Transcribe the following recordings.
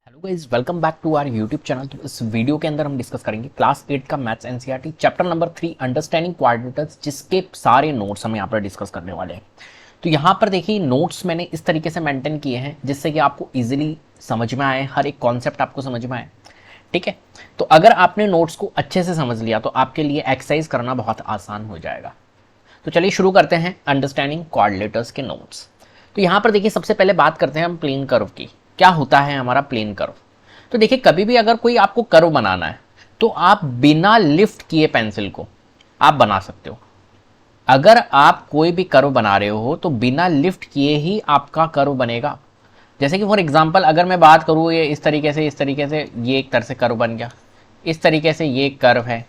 Hello guys, welcome back to our YouTube channel. तो इस video के अंदर हम डिस्कस करेंगे क्लास 8 का maths NCERT chapter number 3 understanding coordinators, जिसके सारे नोट्स हम यहाँ पर डिस्कस करने वाले हैं। तो यहाँ पर देखिए, नोट्स मैंने इस तरीके से मेंटेन किए हैं जिससे कि आपको इजीली समझ में आए, हर एक कॉन्सेप्ट आपको समझ में आए। ठीक है, तो अगर आपने नोट्स को अच्छे से समझ लिया तो आपके लिए एक्सरसाइज करना बहुत आसान हो जाएगा। तो चलिए शुरू करते हैं अंडरस्टैंडिंग कोऑर्डिनेटर्स के नोट्स। तो यहाँ पर देखिए, सबसे पहले बात करते हैं हम प्लेन कर्व की। क्या होता है हमारा प्लेन कर्व? तो देखिए, कभी भी अगर कोई आपको कर्व बनाना है तो आप बिना लिफ्ट किए पेंसिल को आप बना सकते हो। अगर आप कोई भी कर्व बना रहे हो तो बिना लिफ्ट किए ही आपका कर्व बनेगा। जैसे कि फॉर एग्जांपल अगर मैं बात करूँ, ये इस तरीके से ये एक तरह से कर्व बन गया, इस तरीके से ये एक कर्व है,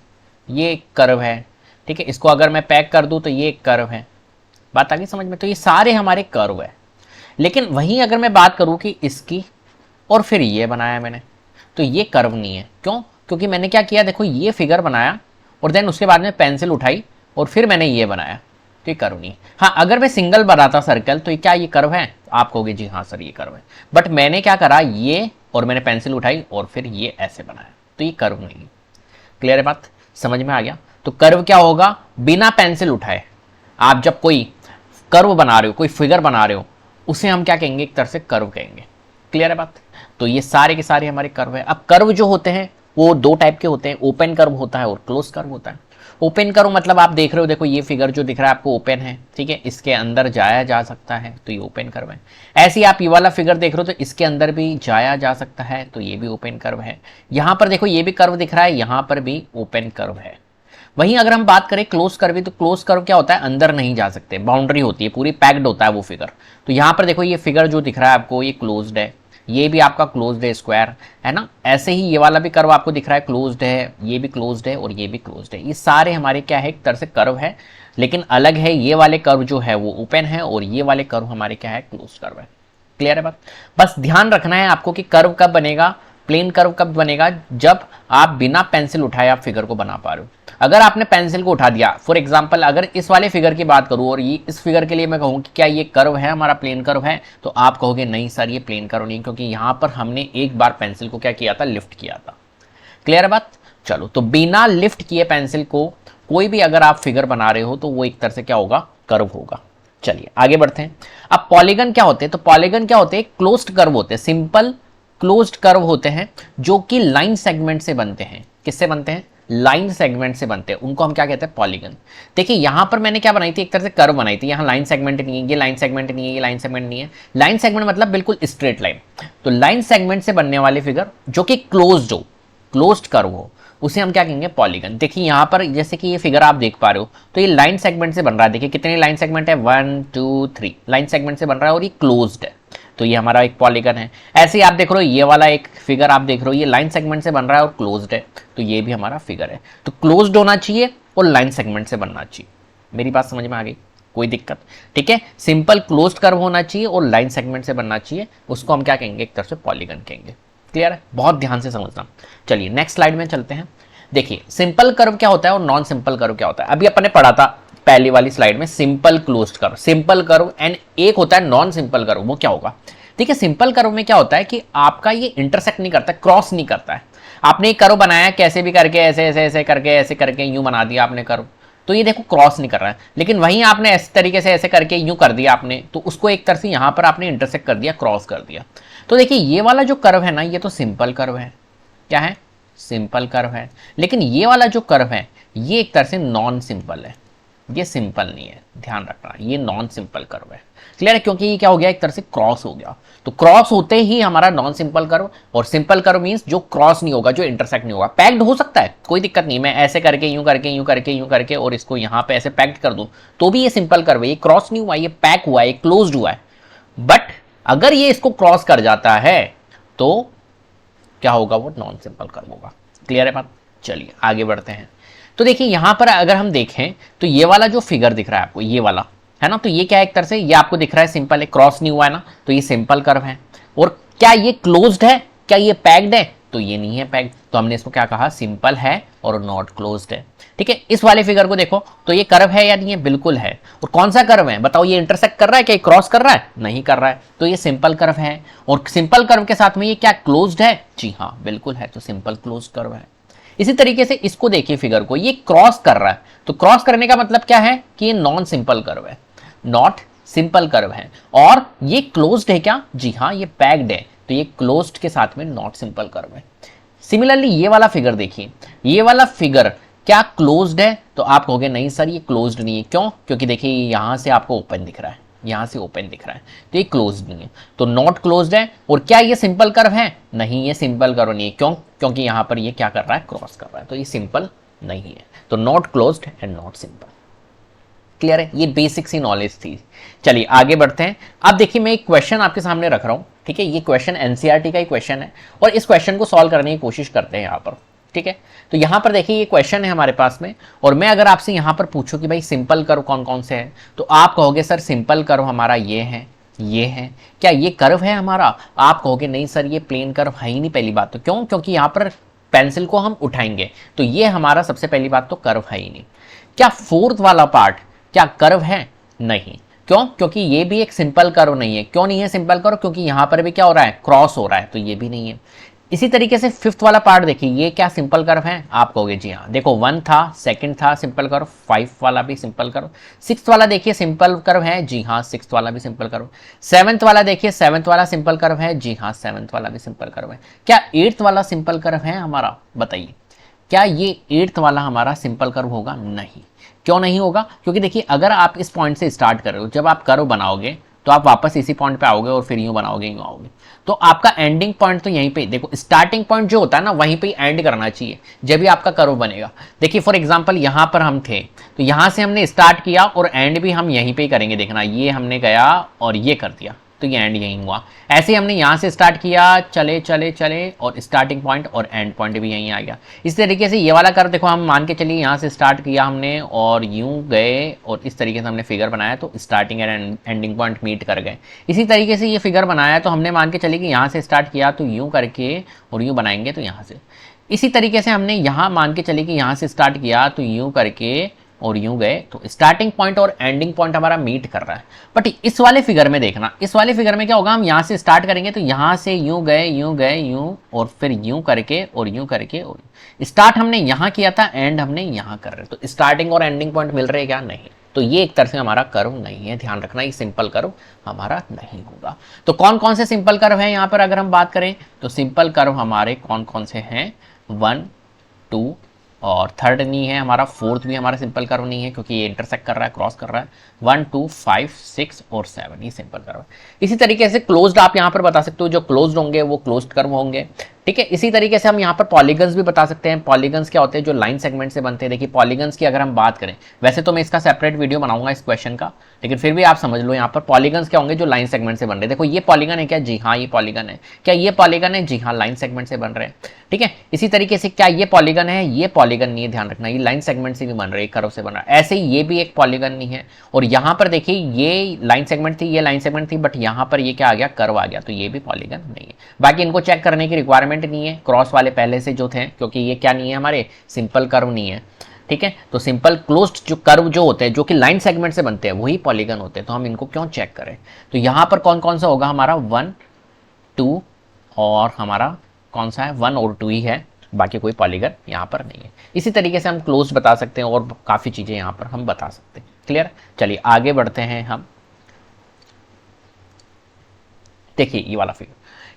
ये एक कर्व है। ठीक है, इसको अगर मैं पैक कर दूं तो ये एक कर्व है। बात आ गई समझ में? तो ये सारे हमारे कर्व है। लेकिन वहीं अगर मैं बात करूं कि इसकी और फिर ये बनाया मैंने, तो ये कर्व नहीं है। क्यों? क्योंकि मैंने क्या किया, देखो ये फिगर बनाया और देन उसके बाद में पेंसिल उठाई और फिर मैंने ये बनाया, तो ये कर्व नहीं है। हाँ, अगर मैं सिंगल बनाता सर्कल तो ये क्या ये कर्व है? आप कहोगे जी हाँ सर ये कर्व है। बट मैंने क्या करा, ये और मैंने पेंसिल उठाई और फिर ये ऐसे बनाया, तो ये कर्व नहीं है। क्लियर है बात? समझ में आ गया? तो कर्व क्या होगा? बिना पेंसिल उठाए आप जब कोई कर्व बना रहे हो, कोई फिगर बना रहे हो, उसे हम क्या कहेंगे? एक तरह से कर्व कहेंगे। क्लियर है बात? तो ये सारे के सारे हमारे कर्व है। अब कर्व जो होते हैं वो दो टाइप के होते हैं, ओपन कर्व होता है और क्लोज कर्व होता है। ओपन कर्व मतलब आप देख रहे हो, देखो ये फिगर जो दिख रहा है आपको ओपन है, ठीक है, इसके अंदर जाया जा सकता है, तो ये ओपन कर्व है। ऐसे ही आप ये वाला फिगर देख रहे हो तो इसके अंदर भी जाया जा सकता है, तो ये भी ओपन कर्व है। यहां पर देखो ये भी कर्व दिख रहा है, यहां पर भी ओपन कर्व है। वहीं अगर हम बात करें क्लोज कर्व की, तो क्लोज कर्व क्या होता है? अंदर नहीं जा सकते, बाउंड्री होती है, पूरी पैक्ड होता है वो फिगर। तो यहां पर देखो ये फिगर जो दिख रहा है आपको, ये क्लोज्ड है, ये भी आपका क्लोज्ड है, स्क्वायर है ना। ऐसे ही ये वाला भी कर्व आपको दिख रहा है, क्लोज्ड है, ये भी क्लोज्ड है और ये भी क्लोज्ड है। ये सारे हमारे क्या है? एक तरह से कर्व है, लेकिन अलग है। ये वाले कर्व जो है वो ओपन है और ये वाले कर्व हमारे क्या है? क्लोज कर्व है। क्लियर है बात? बस ध्यान रखना है आपको कि कर्व कब बनेगा, प्लेन कर्व कब बनेगा? जब आप बिना पेंसिल उठाए आप फिगर को बना पा रहे हो। अगर आपने पेंसिल को उठा दिया, फॉर एग्जांपल अगर इस वाले फिगर की बात करूं और ये इस फिगर के लिए मैं कहूं कि क्या ये कर्व है, हमारा प्लेन कर्व है, तो आप कहोगे नहीं सर ये प्लेन कर्व नहीं, क्योंकि यहां पर हमने एक बार पेंसिल को क्या किया था? लिफ्ट किया था। क्लियर है बात? चलो, तो बिना लिफ्ट किए पेंसिल को कोई भी अगर आप फिगर बना रहे हो तो वो एक तरह से क्या होगा? कर्व होगा। चलिए आगे बढ़ते हैं। अब पॉलीगन क्या होते हैं? तो पॉलीगन क्या होते हैं? क्लोज्ड कर्व होते हैं, सिंपल क्लोज्ड कर्व होते हैं, जो कि लाइन सेगमेंट से बनते हैं। किससे बनते हैं? लाइन सेगमेंट से बनते हैं। उनको हम क्या कहते हैं? पॉलीगन। देखिए यहां पर मैंने क्या बनाई थी? एक तरह से कर्व बनाई थी। यहां लाइन सेगमेंट नहीं है, ये लाइन सेगमेंट नहीं है, ये लाइन सेगमेंट नहीं है। लाइन सेगमेंट मतलब बिल्कुल स्ट्रेट लाइन। तो लाइन सेगमेंट से बनने वाले फिगर जो कि क्लोज्ड हो, क्लोज्ड कर्व हो, उसे हम क्या कहेंगे? पॉलीगन। देखिए यहां पर जैसे कि ये फिगर आप देख पा रहे हो, तो ये लाइन सेगमेंट से बन रहा है। देखिए कितने लाइन सेगमेंट है? 1 2 3 लाइन सेगमेंट से बन रहा है और ये क्लोज्ड है, तो ये हमारा एक पॉलीगन है। ऐसे ही आप देख रहे हो, ये वाला एक फिगर आप देख रहे हो, ये लाइन सेगमेंट से बन रहा है और क्लोज्ड है, तो ये भी हमारा फिगर है। तो क्लोज्ड होना चाहिए और लाइन सेगमेंट से बनना चाहिए। मेरी बात समझ में आ गई? कोई दिक्कत? ठीक है, सिंपल क्लोज्ड कर्व होना चाहिए और लाइन सेगमेंट से बनना चाहिए, उसको हम क्या कहेंगे? एक तरह से पॉलीगन कहेंगे। क्लियर है? बहुत ध्यान से समझना। चलिए नेक्स्ट स्लाइड में चलते हैं। देखिए सिंपल कर्व क्या होता है और नॉन सिंपल कर्व क्या होता है। अभी अपन ने पढ़ा था पहली वाली स्लाइड में simple closed curve, simple curve, and एक होता है नॉन सिंपल कर्व। वो क्या होगा? देखिए सिंपल कर्व में क्या होता है कि आपका ये इंटरसेक्ट नहीं करता, क्रॉस नहीं करता है। आपने एक कर्व बनाया कैसे भी करके, ऐसे ऐसे ऐसे करके यूं बना दिया आपने कर्व, तो ये देखो क्रॉस नहीं कर रहा है। लेकिन वहीं आपने इस तरीके से ऐसे करके यूं कर दिया आपने, तो उसको एक तरह से यहां पर आपने इंटरसेक्ट कर दिया, क्रॉस कर दिया। तो देखिए ये वाला जो कर्व है ना, ये तो सिंपल कर्व है। क्या है? सिंपल कर्व है। लेकिन ये वाला जो कर्व है ये एक तरह से नॉन सिंपल है, ये सिंपल नहीं है, ध्यान रखना, ये नॉन सिंपल कर्व है। क्लियर है? क्योंकि ये क्या हो गया? एक तरह से क्रॉस हो गया। तो क्रॉस होते ही हमारा नॉन सिंपल कर्व, और सिंपल कर्व मींस जो क्रॉस नहीं होगा, जो इंटरसेक्ट नहीं होगा। पैक्ड हो सकता है, कोई दिक्कत नहीं, मैं ऐसे करके यूं करके यूं करके यूं करके और इसको यहां पे ऐसे पैक्ड कर दूं तो भी ये सिंपल कर्व है। ये क्रॉस नहीं हुआ, ये पैक हुआ है, क्लोज्ड हुआ है। बट अगर ये इसको क्रॉस कर जाता है तो क्या होगा? वो नॉन सिंपल कर्व होगा। क्लियर है बात? चलिए आगे बढ़ते हैं। तो देखिए यहां पर अगर हम देखें तो ये वाला जो फिगर दिख रहा है आपको, ये वाला है ना, तो ये क्या है? एक तरह से ये आपको दिख रहा है सिंपल है, क्रॉस नहीं हुआ है ना, तो ये सिंपल कर्व है। और क्या ये क्लोज्ड है? क्या ये पैक्ड है? तो ये नहीं है पैक्ड, तो हमने इसको क्या कहा, सिंपल है और नॉट क्लोज्ड है। ठीक है, इस वाले फिगर को देखो तो ये कर्व है या नहीं है, बिल्कुल है। और कौन सा कर्व है बताओ, ये इंटरसेक्ट कर रहा है क्या, क्रॉस कर रहा है, नहीं कर रहा है, तो ये सिंपल कर्व है। और सिंपल कर्व के साथ में ये क्या क्लोज्ड है, जी हाँ बिल्कुल है, तो सिंपल क्लोज्ड कर्व है। इसी तरीके से इसको देखिए फिगर को, ये क्रॉस कर रहा है, तो क्रॉस करने का मतलब क्या है कि ये नॉन सिंपल कर्व है, नॉट सिंपल कर्व है। और ये क्लोज्ड है क्या, जी हाँ ये पैक्ड है, तो ये क्लोज्ड के साथ में नॉट सिंपल कर्व है। सिमिलरली ये वाला फिगर देखिए, ये वाला फिगर क्या क्लोज्ड है, तो आप कहोगे नहीं सर ये क्लोज्ड नहीं है, क्यों, क्योंकि देखिए यहां से आपको ओपन दिख रहा है, यहां से ओपन दिख रहा है, तो ये क्लोज्ड नहीं है, तो नॉट क्लोज्ड है। और क्या ये सिंपल कर्व है, नहीं ये सिंपल कर्व नहीं है, क्यों, क्योंकि यहां पर ये क्या कर रहा है, क्रॉस कर रहा है, तो ये सिंपल नहीं है, तो not closed end not simple. Clear है, ये बेसिक सी नॉलेज थी। चलिए आगे बढ़ते हैं। अब देखिए मैं एक क्वेश्चन आपके सामने रख रहा हूं, ठीक है, ये क्वेश्चन एनसीईआरटी का ही क्वेश्चन है और इस क्वेश्चन को सॉल्व करने की कोशिश करते हैं यहाँ पर। ठीक है, तो यहाँ पर देखिए ये क्वेश्चन है हमारे पास में, और मैं अगर आपसे यहाँ पर पूछूं कि भाई सिंपल कर्व कौन कौन से हैं, तो आप कहोगे सर सिंपल कर्व हमारा ये है, ये है, क्या ये कर्व है हमारा, आप कहोगे नहीं सर ये प्लेन कर्व है ही नहीं। पहली बात तो क्यों, क्योंकि यहाँ पर पेंसिल को हम उठाएंगे तो ये हमारा सबसे पहली बात तो कर्व है ही नहीं। क्या फोर्थ वाला पार्ट क्या कर्व है, नहीं, क्यों, क्योंकि ये भी एक सिंपल कर्व नहीं है। क्यों नहीं है सिंपल कर्व, क्योंकि यहां पर भी क्या हो रहा है, क्रॉस हो रहा है, तो ये भी नहीं है। इसी तरीके से फिफ्थ वाला पार्ट देखिए, ये क्या सिंपल कर्व है, आप कहोगे जी हाँ, देखो 1 था, सेकंड था सिंपल कर्व, 5 वाला भी सिंपल कर्व, 6th वाला देखिए सिंपल कर्व है, जी हाँ 6th वाला भी सिंपल कर्व, 7th वाला देखिए 7th वाला सिंपल कर्व है, जी हाँ 7th वाला भी सिंपल कर्व है। क्या 8th वाला सिंपल कर्व है हमारा, बताइए, क्या ये 8th वाला हमारा सिंपल कर्व होगा, नहीं। क्यों नहीं होगा, क्योंकि देखिए अगर आप इस पॉइंट से स्टार्ट कर रहे हो, जब आप कर्व बनाओगे तो आप वापस इसी पॉइंट पे आओगे और फिर यूं बनाओगे, यूं आओगे, तो आपका एंडिंग पॉइंट तो यहीं पे, देखो स्टार्टिंग पॉइंट जो होता है ना वहीं पे एंड करना चाहिए जब भी आपका कर्व बनेगा। देखिए फॉर एग्जांपल यहां पर हम थे, तो यहां से हमने स्टार्ट किया और एंड भी हम यहीं पे ही करेंगे, देखना ये हमने गया और ये कर दिया, तो ये एंड यहीं हुआ। ऐसे ही हमने यहाँ से स्टार्ट किया, चले चले चले और स्टार्टिंग पॉइंट और एंड पॉइंट भी यहीं आ गया। इस तरीके से ये वाला कर्व देखो, हम मान के चलिए यहाँ से स्टार्ट किया हमने और यूं गए और इस तरीके से हमने फिगर बनाया, तो starting and ending point meet कर गए। इसी तरीके से ये फिगर बनाया, तो हमने मान के चलिए कि यहाँ से स्टार्ट किया तो यूं करके और यूं बनाएंगे, तो यहाँ से इसी तरीके से हमने यहाँ मान के चलिए कि यहाँ से स्टार्ट किया तो यूं करके और यूं गए, तो स्टार्टिंग पॉइंट और एंडिंग पॉइंट हमारा मीट कर रहा है। बट इस वाले फिगर में देखना, इस वाले फिगर में क्या होगा, हम यहां से स्टार्ट करेंगे तो यहां से यूं गए यूं और फिर यूं करके और स्टार्ट हमने यहां किया था, एंड हमने यहां कर रहे, तो स्टार्टिंग और एंडिंग पॉइंट मिल रहे क्या, नहीं, तो ये एक तरह से हमारा कर्व नहीं है, ध्यान रखना ये सिंपल कर्व हमारा नहीं होगा। तो कौन कौन से सिंपल कर्व है यहाँ पर अगर हम बात करें, तो सिंपल कर्व हमारे कौन कौन से हैं, 1 2 और 3rd नहीं है हमारा, 4th भी हमारा सिंपल कर्व नहीं है क्योंकि ये इंटरसेक्ट कर रहा है, क्रॉस कर रहा है। 1 2 5 6 और 7 ये सिंपल कर्व है। इसी तरीके से क्लोज्ड आप यहाँ पर बता सकते हो, जो क्लोज्ड होंगे वो क्लोज्ड कर्व होंगे। ठीक है, इसी तरीके से हम यहाँ पर पॉलीगन्स भी बता सकते हैं। पॉलीगन्स क्या होते हैं, जो लाइन सेगमेंट से बनते हैं। देखिए पॉलीगन्स की अगर हम बात करें, वैसे तो मैं इसका सेपरेट वीडियो बनाऊंगा इस क्वेश्चन का, लेकिन फिर भी आप समझ लो यहाँ पर पॉलीगन्स क्या होंगे, जो लाइन सेगमेंट से बन रहे हैं। देखो ये पॉलीगन है क्या, जी हाँ ये पॉलीगन है। क्या ये पॉलीगन है, जी हाँ लाइन सेगमेंट से बन रहे हैं। ठीक है, इसी तरीके से क्या ये पॉलीगन है, ये पॉलीगन नहीं है, ध्यान रखना ये लाइन सेगमेंट से भी बन रहे हैं, कर्व से बन रहा है। ऐसे ही ये भी एक पॉलीगन नहीं है, और यहाँ पर देखिए ये लाइन सेगमेंट थी, ये लाइन सेगमेंट थी, बट यहाँ पर ये क्या आ गया, कर्व आ गया, तो ये भी पॉलीगन नहीं है। बाकी इनको चेक करने की रिक्वायरमेंट नहीं है, क्रॉस वाले पहले से जो थे, क्योंकि ये क्या नहीं है हमारे, सिंपल कर्व नहीं है। ठीक है, तो सिंपल क्लोज्ड जो कर्व जो होते हैं, जो कि लाइन सेगमेंट से बनते हैं, वही पॉलीगन होते हैं, तो हम इनको क्यों चेक करें। तो यहाँ पर कौन कौन सा होगा हमारा, 1 2 और हमारा कौन सा है, 1 और 2 ही है, बाकी कोई पॉलीगन यहाँ पर नहीं है। इसी तरीके से हम क्लोज बता सकते हैं और काफ़ी चीज़ें यहाँ पर हम बता सकते हैं। क्लियर, चलिए आगे बढ़ते हैं हम। देखिए ये वाला फिगर,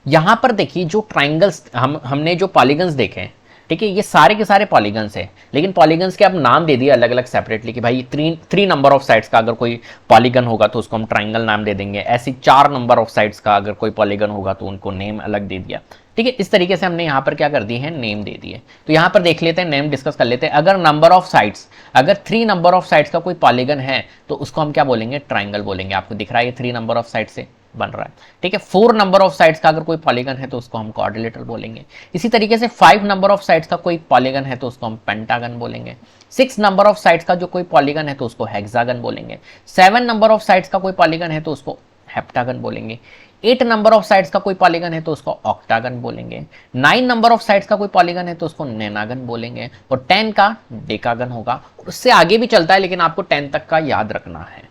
यहां पर देखिए जो ट्राइंगल्स हमने जो पॉलीगन्स देखे हैं, ठीक है, ये सारे के सारे पॉलीगन्स हैं, लेकिन पॉलीगन्स के अब नाम दे दिए अलग अलग सेपरेटली कि भाई 3 नंबर ऑफ साइड्स का अगर कोई पॉलीगन होगा तो उसको हम ट्राइंगल नाम दे देंगे। ऐसे 4 नंबर ऑफ साइड्स का अगर कोई पॉलीगन होगा तो उनको नेम अलग दे दिया। ठीक है, इस तरीके से हमने यहाँ पर क्या कर दिए हैं, नेम दे दिए। तो यहाँ पर देख लेते हैं, नेम डिस्कस कर लेते हैं। अगर नंबर ऑफ साइड्स, अगर 3 नंबर ऑफ साइड्स का कोई पॉलीगन है तो उसको हम क्या बोलेंगे, ट्राइंगल बोलेंगे। आपको दिख रहा है ये 3 नंबर ऑफ साइड से बन रहा है। ठीक है, 4 नंबर ऑफ साइड्स का अगर कोई पॉलीगन है तो उसको हम क्वाड्रिलेटरल बोलेंगे। इसी तरीके से 5 नंबर ऑफ साइड्स का कोई पॉलीगन है तो उसको हम पेंटागन बोलेंगे। 6 नंबर ऑफ साइड्स का जो कोई पॉलीगन है तो उसको हेक्सागन बोलेंगे। 7 नंबर ऑफ साइड्स का कोई पॉलीगन है तो उसको हेप्टागन बोलेंगे। 8 नंबर ऑफ साइड्स का कोई पॉलीगन है तो उसको ऑक्टागन बोलेंगे, 9 नंबर ऑफ साइड्स का कोई पॉलीगन है तो उसको नेनागन बोलेंगे, और 10 का डेकागन होगा। उससे आगे भी चलता है लेकिन आपको 10 तक का याद रखना है।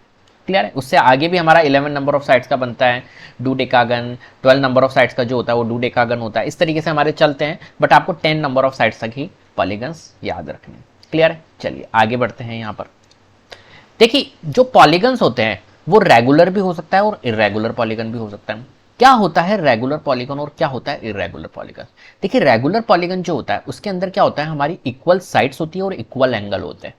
क्लियर है? उससे आगे भी हमारा 11 नंबर ऑफ साइड्स का बनता है डूडेकागन, 12 नंबर ऑफ साइड्स का जो होता है वो डूडेकागन होता है। इस तरीके से हमारे चलते हैं, बट आपको 10 नंबर ऑफ साइड्स तक ही पॉलीगन्स याद रखने। क्लियर है? चलिए आगे बढ़ते हैं। यहाँ पर देखिए जो पॉलीगन्स होते हैं वो रेगुलर भी हो सकता है और इरेगुलर पॉलीगन भी हो सकता है। क्या होता है रेगुलर पॉलीगन और क्या होता है इरेगुलर पॉलीगन? देखिए रेगुलर पॉलीगन जो होता है उसके अंदर क्या होता है, हमारी इक्वल साइड्स होती है और इक्वल एंगल होते हैं,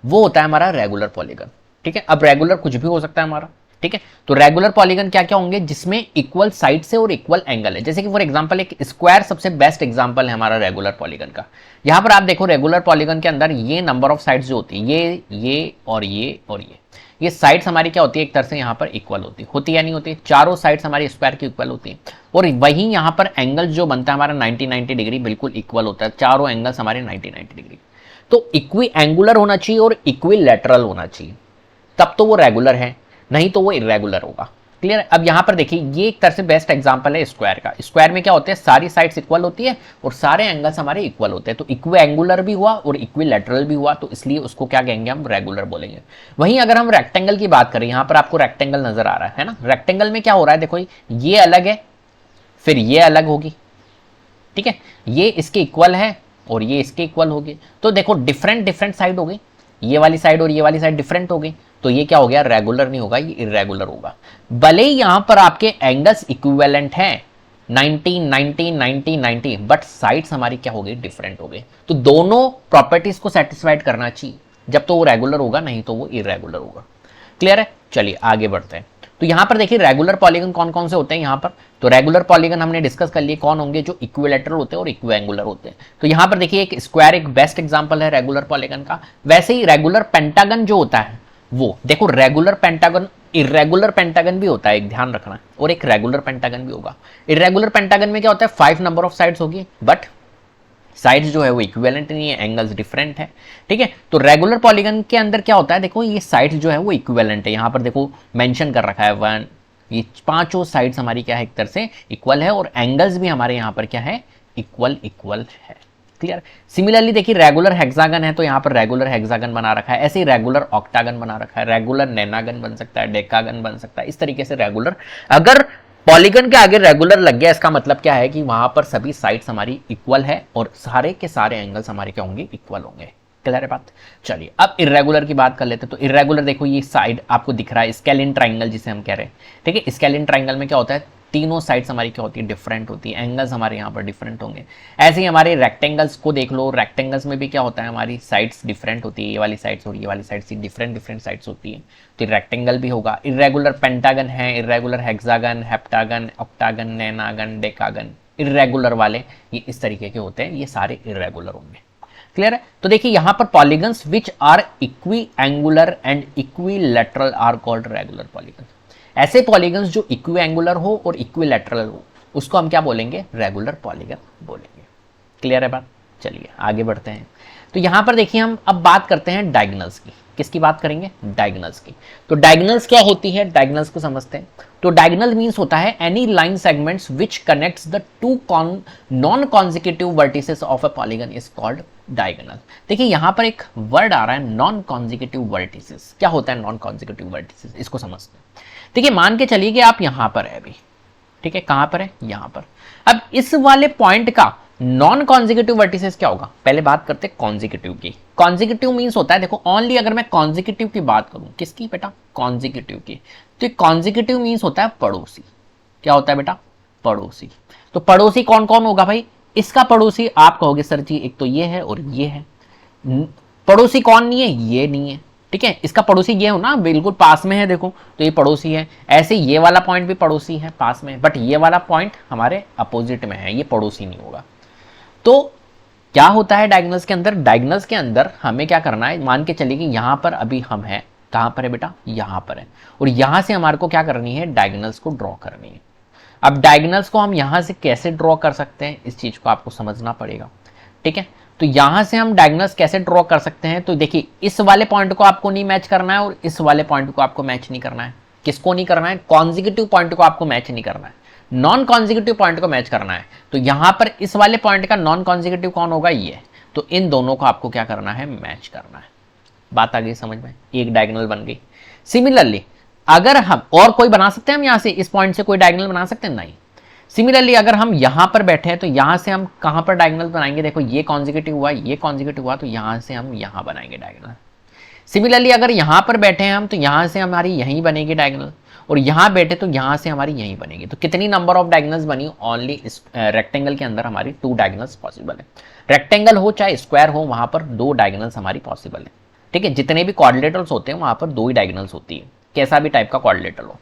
वो होता है हमारा रेगुलर पॉलीगन। ठीक है, अब रेगुलर कुछ भी हो सकता है हमारा। ठीक है, तो रेगुलर पॉलीगन क्या क्या होंगे, जिसमें इक्वल साइड से और इक्वल एंगल है। जैसे कि फॉर एग्जांपल एक स्क्वायर सबसे बेस्ट एग्जांपल है हमारा रेगुलर पॉलीगन का। यहां पर आप देखो रेगुलर पॉलीगन के अंदर ये नंबर ऑफ साइड्स जो होती है ये और ये साइड्स हमारी क्या होती है, एक तरह से यहाँ पर इक्वल होती है या नहीं होती? चारों साइड्स हमारी स्क्वायर की इक्वल होती है, और वहीं यहाँ पर एंगल जो बनता है हमारा 90 डिग्री बिल्कुल इक्वल होता है। चारों एंगल्स हमारे 90 डिग्री। तो इक्वी एंगुलर होना चाहिए और इक्वी लेटरल होना चाहिए, तब तो वो रेगुलर है, नहीं तो वो इरेगुलर होगा। क्लियर है? अब यहां पर देखिए ये एक तरह से बेस्ट एग्जांपल है स्क्वायर का। स्क्वायर में क्या होता है, सारी साइड्स इक्वल होती है और सारे एंगल्स हमारे इक्वल होते हैं, तो इक्वी एंगुलर भी हुआ और इक्वी लेटरल भी हुआ, तो इसलिए उसको क्या कहेंगे हम, रेगुलर बोलेंगे। वहीं अगर हम रेक्टेंगल की बात करें, यहां पर आपको रेक्टेंगल नजर आ रहा है ना, रेक्टेंगल में क्या हो रहा है, देखो ये अलग है फिर ये अलग होगी। ठीक है, ये इसके इक्वल है और ये इसके इक्वल होगी, तो देखो डिफरेंट साइड हो गई, ये वाली साइड और ये वाली साइड डिफरेंट हो गई, तो ये क्या हो गया, रेगुलर नहीं होगा, ये इरेगुलर होगा। भले ही यहां पर आपके एंगल्स इक्विवेलेंट हैं 90 90 90 90, बट साइड्स हमारी क्या हो गई, डिफरेंट हो गई। तो दोनों प्रॉपर्टीज को सेटिस्फाइड करना चाहिए, जब तो वो रेगुलर होगा, नहीं तो वो इरेगुलर होगा। क्लियर है? चलिए आगे बढ़ते हैं। तो यहां पर देखिए रेगुलर पॉलीगन कौन कौन से होते हैं यहां पर। तो रेगुलर पॉलीगन हमने डिस्कस कर लिए कौन होंगे, जो इक्विलैटरल होते हैं और इक्विएंगुलर होते हैं। तो यहां पर देखिए एक स्क्वायर एक बेस्ट एग्जांपल है रेगुलर पॉलीगन का। वैसे ही रेगुलर पेंटागन जो होता है वो देखो, रेगुलर पेंटागन इरेगुलर पेंटागन भी होता है, एक ध्यान रखना, और एक रेगुलर पेंटागन भी होगा। इरेगुलर पेंटागन में क्या होता है, 5 नंबर ऑफ साइड्स होगी, बट साइड्स जो है वो इक्विवेलेंट नहीं है, एंगल्स डिफरेंट है। ठीक है, तो रेगुलर पॉलीगन के अंदर क्या होता है, देखो ये साइड्स जो है वो इक्विवेलेंट है। यहां पर देखो मेंशन कर रखा है 1, ये पांचों साइड्स हमारी क्या है, एक तरह से इक्वल है, और एंगल्स भी हमारे यहां पर क्या है, इक्वल है। क्लियर? सिमिलरली देखिए रेगुलर हेक्सागन है तो यहां पर रेगुलर हेक्सागन बना रखा है, ऐसे ही रेगुलर ऑक्टागन बना रखा है, रेगुलर नेनागन बन सकता है, डेकागन बन सकता है। इस तरीके से रेगुलर, अगर पॉलीगन के आगे रेगुलर लग गया, इसका मतलब क्या है कि वहां पर सभी साइड्स हमारी इक्वल है और सारे के सारे एंगल्स हमारे क्या होंगे, इक्वल होंगे। क्लियर है बात? चलिए अब इरेगुलर की बात कर लेते हैं। तो इरेगुलर देखो ये साइड आपको दिख रहा है स्केलिन ट्राइंगल जिसे हम कह रहे हैं। ठीक है, स्केलिन ट्राइंगल में क्या होता है, तीनों साइड्स हमारी क्या होती है, डिफरेंट होती है, एंगल्स हमारे यहाँ पर डिफरेंट होंगे। ऐसे ही हमारे रेक्टेंगल्स को देख लो, रेक्टेंगल्स में भी क्या होता है, हमारी साइड्स डिफरेंट होती है, ये वाली साइड्स और ये वाली साइड्स डिफरेंट साइड्स होती है, तो रेक्टेंगल भी होगा। इरेगुलर पेंटागन है, irregular hexagon, heptagon, octagon, nonagon, decagon, irregular वाले ये इस तरीके के होते हैं, ये सारे इरेगुलर होंगे। क्लियर है? तो देखिए यहां पर polygons which are equiangular and equilateral are called regular polygon. ऐसे पॉलीगन्स जो इक्वी एंगुलर हो और इक्विलैटरल हो उसको हम क्या बोलेंगे, रेगुलर पॉलीगन बोलेंगे। क्लियर है बात? चलिए आगे बढ़ते हैं। तो यहां पर देखिए हम अब बात करते हैं डायगोनल्स की। किसकी बात करेंगे, डायगोनल्स की। तो डायगोनल्स क्या होती है, डायगोनल्स को समझते हैं। तो डायगोनल मींस होता है any line segments which connects the two non consecutive vertices of a polygon is called diagonal. देखिए यहां पर एक वर्ड आ रहा है नॉन कॉन्जिक्यूटिव वर्टिसेस। क्या होता है नॉन कॉन्जिक्यूटिव वर्टिसेस, इसको समझते हैं। देखिए मान के चलिए कि आप यहां पर है अभी, ठीक है, कहां पर है, यहां पर। अब इस वाले पॉइंट का नॉन कॉन्जिक्यूटिव वर्टिसेस क्या होगा, पहले बात करते हैं कॉन्जिक्यूटिव की। कॉन्जिक्यूटिव मींस होता है, देखो ओनली अगर मैं कॉन्जिक्यूटिव की बात करूं, किसकी बेटा, कॉन्जिक्यूटिव की, तो कॉन्जिक्यूटिव मींस होता है पड़ोसी। क्या होता है बेटा, पड़ोसी। तो पड़ोसी कौन कौन होगा भाई, इसका पड़ोसी आप कहोगे सर जी एक तो ये है और ये है। पड़ोसी कौन नहीं है, ये नहीं है। ठीक है, इसका पड़ोसी ये हो ना, बिल्कुल पास में है, देखो तो ये पड़ोसी है। ऐसे ये वाला पॉइंट भी पड़ोसी है पास में, बट ये वाला पॉइंट हमारे अपोजिट में है, ये पड़ोसी नहीं होगा। तो क्या होता है डायगोनल्स के अंदर, डायगोनल्स के अंदर हमें क्या करना है, मान के चलिए कि यहां पर अभी हम हैं, कहां पर है बेटा, यहां पर है, और यहां से हमारे को क्या करनी है, डायगोनल्स को ड्रॉ करनी है। अब डायगोनल्स को हम यहां से कैसे ड्रॉ कर सकते हैं, इस चीज को आपको समझना पड़ेगा। ठीक है, तो यहां से हम डायगोनल्स कैसे ड्रॉ कर सकते हैं, तो देखिए इस वाले पॉइंट को आपको नहीं मैच करना है और इस वाले पॉइंट को आपको मैच नहीं करना है। किसको नहीं करना है? कॉन्जिक्यूटिव पॉइंट को आपको मैच नहीं करना है, नॉन कॉन्जिक्यूटिव पॉइंट को मैच करना है। तो यहां पर इस वाले पॉइंट का नॉन कॉन्जिक्यूटिव कौन होगा? ये। तो इन दोनों को आपको क्या करना है? मैच करना है। बात आ गई समझ में? एक डायगोनल बन गई। सिमिलरली अगर हम और कोई बना सकते हैं, हम यहां से इस पॉइंट से कोई डायगोनल बना सकते हैं? नहीं। सिमिलरली अगर हम यहां पर बैठे हैं तो यहां से हम कहां पर डायगोनल बनाएंगे? देखो ये कॉन्जिक्यूटिव हुआ, ये कॉन्जिक्यूटिव हुआ, तो यहां से हम यहां बनाएंगे डायगोनल। सिमिलरली अगर यहां पर बैठे हैं हम तो यहां से हमारी यहीं बनेगी डायगोनल, और यहां बैठे तो यहां से हमारी यहीं बनेगी। तो कितनी नंबर ऑफ डायगोनल्स बनी? ओनली इस रेक्टेंगल के अंदर हमारी 2 डायगोनल्स पॉसिबल है। रेक्टेंगल हो चाहे स्क्वायर हो, वहां पर 2 डायगोनल्स हमारी पॉसिबल है। ठीक है, जितने भी क्वाड्रिलेटरल्स होते हैं वहां पर 2 ही डायगोनल्स होती है, कैसा भी टाइप का क्वाड्रिलेटरल हो।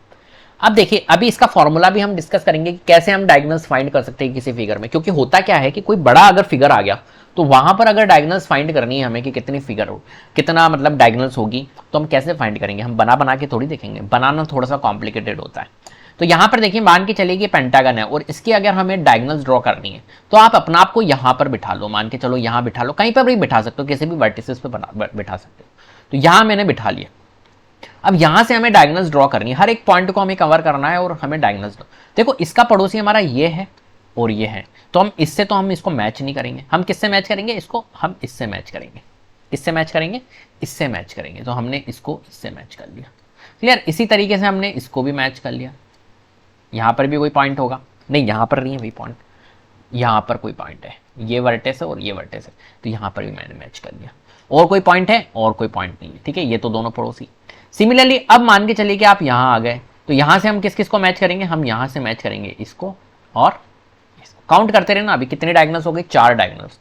अब देखिए, अभी इसका फॉर्मूला भी हम डिस्कस करेंगे कि कैसे हम डायगोनल्स फाइंड कर सकते हैं किसी फिगर में, क्योंकि होता क्या है कि कोई बड़ा अगर फिगर आ गया तो वहां पर अगर डायगोनल्स फाइंड करनी है हमें कि कितनी फिगर हो, कितना मतलब डायगोनल्स होगी, तो हम कैसे फाइंड करेंगे? हम बना के थोड़ी देखेंगे, बनाना थोड़ा सा कॉम्प्लिकेटेड होता है। तो यहां पर देखिए, मान के चलिए कि पेंटागन है और इसकी अगर हमें डायगोनल्स ड्रॉ करनी है तो आप अपना आप को यहां पर बिठा लो, मान के चलो यहां बिठा लो, कहीं पर भी बिठा सकते हो, किसी भी वर्टिसेस पे बिठा सकते हो। तो यहां मैंने बिठा लिया। अब यहां से हमें डायगोनल्स ड्रॉ करनी है, हर एक पॉइंट को हमें कवर करना है और हमें डायगोनल्स। देखो इसका पड़ोसी हमारा ये है और ये है, तो हम इसको मैच नहीं करेंगे। हम किससे मैच करेंगे? इसको हम इससे मैच करेंगे। किससे मैच करेंगे? इससे मैच करेंगे। तो हमने इसको इससे मैच कर लिया। क्लियर? इसी तरीके से हमने इसको भी मैच कर लिया। यहां पर भी कोई पॉइंट होगा? नहीं, यहां पर नहीं है वही पॉइंट, यहां पर कोई पॉइंट है, ये वर्टेक्स है और ये वर्टेक्स है, तो यहां पर भी मैंने मैच कर लिया। और कोई पॉइंट है? और कोई पॉइंट नहीं है। ठीक है, ये तो दोनों पड़ोसी। सिमिलरली अब मान के चलिए कि आप यहां आ गए, तो यहां से हम किस किस को मैच करेंगे? हम यहां से मैच करेंगे इसको और इसको। काउंट करते रहे ना, अभी कितने डायगोनल्स हो गए? 4 डायगोनल्स।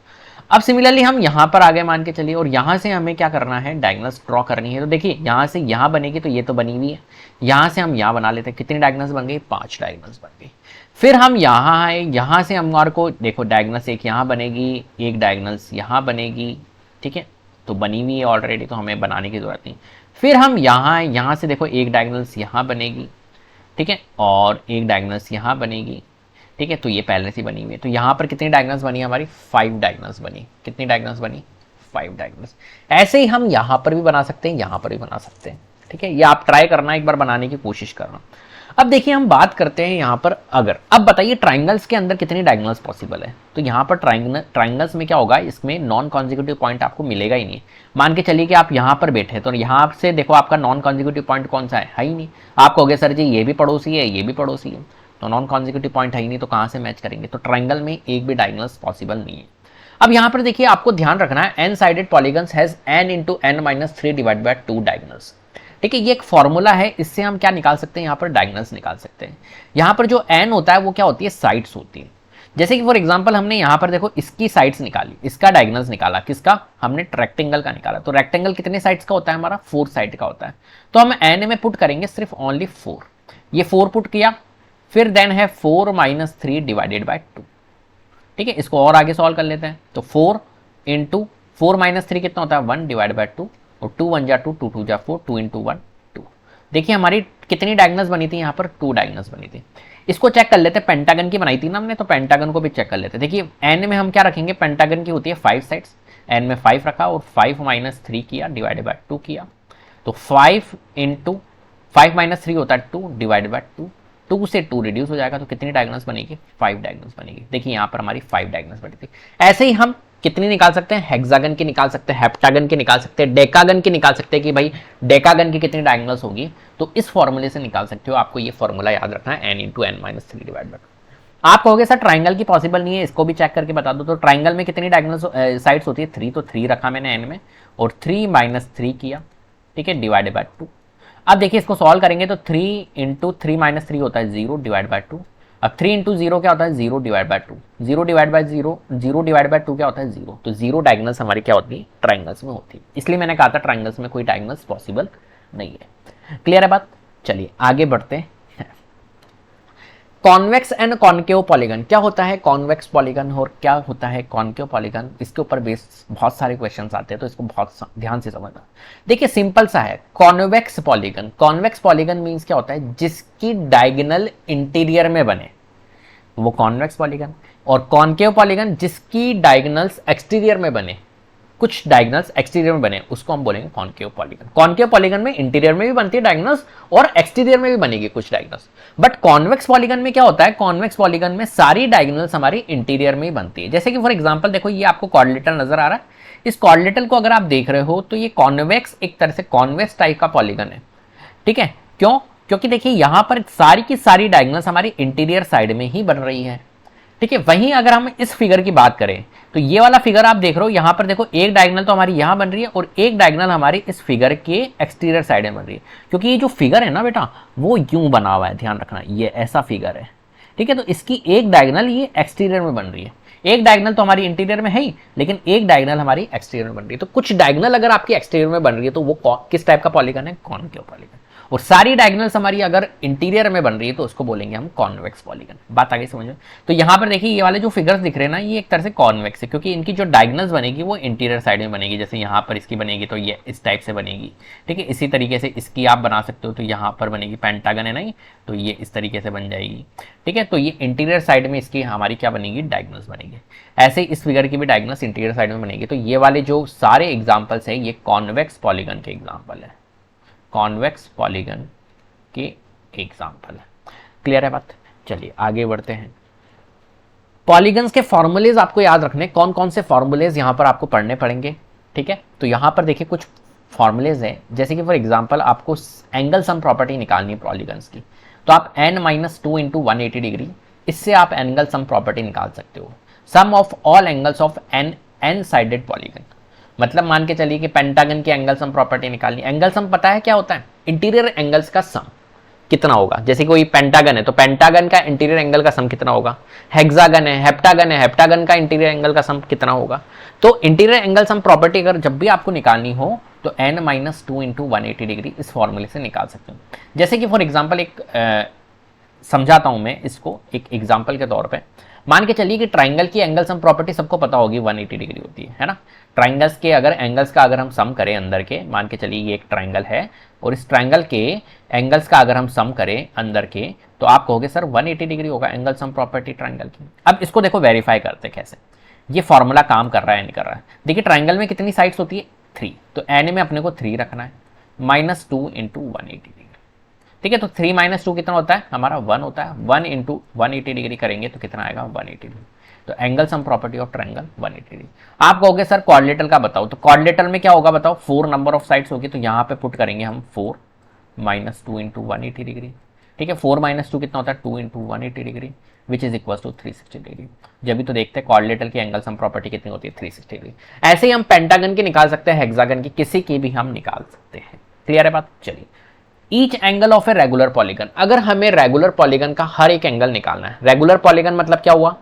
अब सिमिलरली हम यहां पर आ गए मान के चलिए, और यहां से हमें क्या करना है? डायगोनल्स ड्रॉ करनी है। तो देखिए यहां से यहां बनेगी, तो ये तो बनी हुई है, यहां से हम यहां बना लेते हैं। कितनी डायगोनल्स बन गई? 5 डायगोनल्स बन गई। फिर हम यहां आए, यहां से हमारे को देखो डायगोनल्स एक यहां बनेगी, एक डायगोनल्स यहां बनेगी। ठीक है, तो बनी हुई है ऑलरेडी, तो हमें बनाने की जरूरत नहीं। फिर हम यहाँ आए, यहाँ से देखो एक डायगोनल्स यहाँ बनेगी। ठीक है, और एक डायगोनल्स यहाँ बनेगी। ठीक है, तो ये पहले से बनी हुई है। तो यहाँ पर कितनी डायगोनल्स बनी? हमारी 5 डायगोनल्स बनी। कितनी डायगोनल्स बनी? 5 डायगोनल्स। ऐसे ही हम यहाँ पर भी बना सकते हैं, यहाँ पर भी बना सकते हैं। ठीक है, ये आप ट्राई करना, एक बार बनाने की कोशिश करना। अब देखिए हम बात करते हैं यहाँ पर, अगर अब बताइए ट्राइंगल्स के अंदर कितनी डायगोनल्स पॉसिबल है। तो यहाँ पर ट्राइंगल्स में क्या होगा? इसमें नॉन कॉन्जिक्यूटिव पॉइंट आपको मिलेगा ही नहीं। मान के चलिए कि आप यहाँ पर बैठे, तो यहाँ से देखो आपका नॉन कॉन्जिक्यूटिव पॉइंट कौन सा है ही नहीं। आप कहोगे सर जी ये भी पड़ोसी है, ये भी पड़ोसी है, तो नॉन कॉन्जिक्यूटिव पॉइंट है ही नहीं, तो कहाँ से मैच करेंगे? तो ट्राइंगल में एक भी डायगोनल्स पॉसिबल नहीं है। अब यहाँ पर देखिए आपको ध्यान रखना है, N sided polygons has n into n minus 3 divide by 2 diagonals. ठीक है, ये एक फॉर्मूला है, इससे हम क्या निकाल सकते हैं? यहाँ पर डायगोनल्स निकाल सकते हैं। यहाँ पर जो n होता है वो क्या होती है? साइड्स होती है। जैसे कि फॉर एग्जांपल हमने यहाँ पर देखो इसकी साइड्स निकाली, इसका डायगोनल्स निकाला, किसका? हमने रेक्टेंगल का निकाला। तो रेक्टेंगल कितने साइड्स का होता है? हमारा 4 साइड का होता है। तो हम n में पुट करेंगे सिर्फ ओनली 4। ये 4 पुट किया, फिर देन है 4 माइनस 3 डिवाइडेड बाय 2। ठीक है, इसको और आगे सॉल्व कर लेते हैं। तो 4 इंटू 4 माइनस 3 कितना होता है? 1 डिवाइड बाय 2, और 2 1 जा 2, 2 2 जा 4, 2 इंटू 1 2। देखिए हमारी कितनी डायगोनल्स बनी थी? यहाँ पर 2 डायगोनल्स बनी थी। इसको चेक कर लेते हैं, पेंटागन की बनाई थी ना हमने, तो पेंटागन को भी चेक कर लेते हैं। देखिए एन में हम क्या रखेंगे? पेंटागन की होती है 5 साइड्स, एन में 5 रखा और 5 माइनस 3 किया डिवाइडेड बाय 2 किया। तो 5 इंटू 5 माइनस 3 होता है 2 डिवाइडेड बाय 2, 2 से 2 रिड्यूस हो जाएगा, तो कितनी डायगोनल्स बनेगी? 5 डायगोनल्स बनेगी। देखिए यहाँ पर हमारी 5 डायगोनल्स बनी थी। ऐसे ही हम कितनी निकाल सकते हैं? हेक्सागन की निकाल सकते हैं, हेप्टागन की निकाल सकते हैं, डेकागन की निकाल सकते हैं कि भाई डेकागन की कितनी डायगोनल्स होगी। तो इस फॉर्मूले से निकाल सकते हो। आपको ये फॉर्मूला याद रखना है, n into n minus 3 divide by 2। आप कहोगे सर ट्राइंगल की पॉसिबल नहीं है, इसको भी चेक करके बता दो। तो ट्राइंगल में कितनी डायगोनल साइड्स होती है? 3, तो 3 रखा मैंने n में, और 3 माइनस 3 किया। ठीक है, डिवाइडेड बाय 2। अब देखिए इसको सॉल्व करेंगे तो 3 इंटू 3 माइनस 3 होता है 0 डिवाइड बाय 2। अब 3 इंटू 0 क्या होता है? 0 divide by 2। 0 divide by 0, 0 divide by 2 क्या होता है? 0। तो 0 डायगोनल्स हमारी क्या होती है? ट्राइंगल्स में होती है। इसलिए मैंने कहा था ट्राइंगल्स में कोई डायगोनल्स पॉसिबल नहीं है। क्लियर है बात? चलिए आगे बढ़ते हैं। कॉन्वेक्स एंड कॉनकेव पॉलीगन, क्या होता है कॉन्वेक्स पॉलीगन और क्या होता है कॉनकेव पॉलीगन? इसके ऊपर बेस बहुत सारे क्वेश्चंस आते हैं, तो इसको बहुत ध्यान से समझना। देखिए सिंपल सा है, convex polygon, convex polygon means क्या होता है? जिसकी डायगोनल इंटीरियर में बने वो कॉन्वेक्स पॉलीगन, और कॉनकेव पॉलीगन जिसकी डायगोनल्स एक्सटीरियर में बने कुछ डायगोनल्स एक्सटीरियर में बने उसको हम बोलेंगे कॉनकेव पॉलीगन। कॉनकेव पॉलीगन में इंटीरियर में भी बनती है डायगोनल्स और एक्सटीरियर में भी बनेगी कुछ डायगोनल्स। बट कॉन्वेक्स पॉलीगन में क्या होता है, कॉन्वेक्स पॉलीगन में सारी डायगोनल्स हमारी इंटीरियर में ही बनती है। जैसे कि फॉर एग्जांपल देखो, ये आपको क्वाड्रिलेटरल नजर आ रहा है, इस क्वाड्रिलेटरल को अगर आप देख रहे हो तो ये कॉन्वेक्स, एक तरह से कॉन्वेक्स टाइप का पॉलीगन है। ठीक है, क्यों? क्योंकि देखिए यहां पर सारी की सारी डायगोनल्स हमारी इंटीरियर साइड में ही बन रही है। ठीक है, वहीं अगर हम इस फिगर की बात करें तो ये वाला फिगर आप देख रहे हो, यहां पर देखो एक डायगोनल तो हमारी यहां बन रही है और एक डायगोनल हमारी इस फिगर के एक्सटीरियर साइड में बन रही है। क्योंकि ये जो फिगर है ना बेटा, वो यूं बना हुआ है, ध्यान रखना, ये ऐसा फिगर है। ठीक है, तो इसकी एक डायगोनल ये एक्सटीरियर में बन रही है, एक डायगोनल तो हमारी इंटीरियर में है ही, लेकिन एक डायगोनल हमारी एक्सटीरियर में बन रही है। तो कुछ डायगोनल अगर आपकी एक्सटीरियर में बन रही है तो वो किस टाइप का पॉलीगन है, कॉनकेव पॉलीगन। और सारी डायगोनल्स हमारी अगर इंटीरियर में बन रही है तो उसको बोलेंगे हम कॉन्वेक्स पॉलीगन। बात आगे समझ में? तो यहां पर देखिए ये वाले जो फिगर्स दिख रहे हैं ना, ये एक तरह से कॉन्वेक्स है, क्योंकि इनकी जो डायगोनल्स बनेगी वो इंटीरियर साइड में बनेगी। जैसे यहाँ पर इसकी बनेगी तो ये इस टाइप से बनेगी। ठीक है, इसी तरीके से इसकी आप बना सकते हो, तो यहाँ पर बनेगी, पेंटागन है नहीं, तो ये इस तरीके से बन जाएगी। ठीक है, तो ये इंटीरियर साइड में इसकी हमारी क्या बनेगी, डायगोनल्स बनेगी। ऐसे ही इस फिगर की भी डायगोनल्स इंटीरियर साइड में बनेगी। तो ये वाले जो सारे एग्जाम्पल्स है ये कॉन्वेक्स पॉलीगन के एग्जाम्पल है, कॉन्वेक्स पॉलीगन के एग्जाम्पल है। क्लियर है बात? चलिए आगे बढ़ते हैं। पॉलीगन्स के फॉर्मूलेज आपको याद रखने, कौन कौन से फॉर्मूलेज यहां पर आपको पढ़ने पड़ेंगे। ठीक है, तो यहां पर देखिए कुछ फॉर्मूलेज हैं, जैसे कि फॉर एग्जांपल आपको एंगल सम प्रॉपर्टी निकालनी है पॉलीगन्स की, तो आप n-2 इंटू 180 डिग्री, इससे आप एंगल सम प्रॉपर्टी निकाल सकते हो। Sum of all angles of n sided polygon, मतलब मान के चलिए कि पेंटागन की एंगल सम प्रॉपर्टी निकालनी। एंगल सम पता है क्या होता है, इंटीरियर एंगल्स का सम कितना होगा। जैसे कोई पेंटागन है तो पेंटागन का इंटीरियर एंगल का सम कितना होगा, हेक्सागन है, हेप्टागन है, हेप्टागन का इंटीरियर एंगल का सम कितना होगा। तो इंटीरियर एंगल सम प्रॉपर्टी अगर जब भी आपको निकालनी हो तो n-2 इंटू 180 डिग्री इस फॉर्मूले से निकाल सकते हो। जैसे कि फॉर एग्जांपल एक समझाता हूं मैं इसको एक एग्जांपल के तौर पे। मान के चलिए कि ट्राइंगल की एंगल सम प्रॉपर्टी सबको पता होगी 180 डिग्री होती है ना। ट्राइंगल्स के अगर एंगल्स का अगर हम सम करें अंदर के, मान के चलिए ये एक ट्राइंगल है और इस ट्राइंगल के एंगल्स का अगर हम सम करें अंदर के, तो आप कहोगे सर 180 डिग्री होगा एंगल सम प्रॉपर्टी ट्राइंगल की। अब इसको देखो वेरीफाई करते कैसे, ये फॉर्मूला काम कर रहा है नहीं कर रहा है। देखिए ट्राइंगल में कितनी साइड्स होती है, 3, तो एन में अपने को 3 रखना है, -2 इंटू 180 डिग्री। ठीक है, तो 3 - 2 कितना होता है हमारा, 1 होता है। 1 इंटू 180 डिग्री करेंगे तो कितना आएगा, 180 डिग्री। तो angle sum property of triangle 180 degree. आप कहोगे सर क्वाड्रिलेटरल का बताओ, तो क्वाड्रिलेटरल में क्या होगा बताओ, 4 नंबर ऑफ साइड्स होगी, तो यहाँ पे पुट करेंगे हम 4 - 2 इंटू 180 डिग्री। ठीक है, 4 - 2 कितना होता है, 2 into 180 degree which is equal to 360 degree. जब भी तो देखते हैं क्वाड्रिलेटरल की एंगल सम प्रॉपर्टी कितनी होती है, 360 डिग्री। ऐसे ही हम पेंटागन की निकाल सकते हैं, हेक्सागन की, किसी की भी हम निकाल सकते हैं। क्लियर है बात? चलिए, each angle of a regular polygon, अगर हमें रेगुलर पॉलीगन का हर एक एंगल निकालना है। रेगुलर पॉलीगन मतलब क्या हुआ,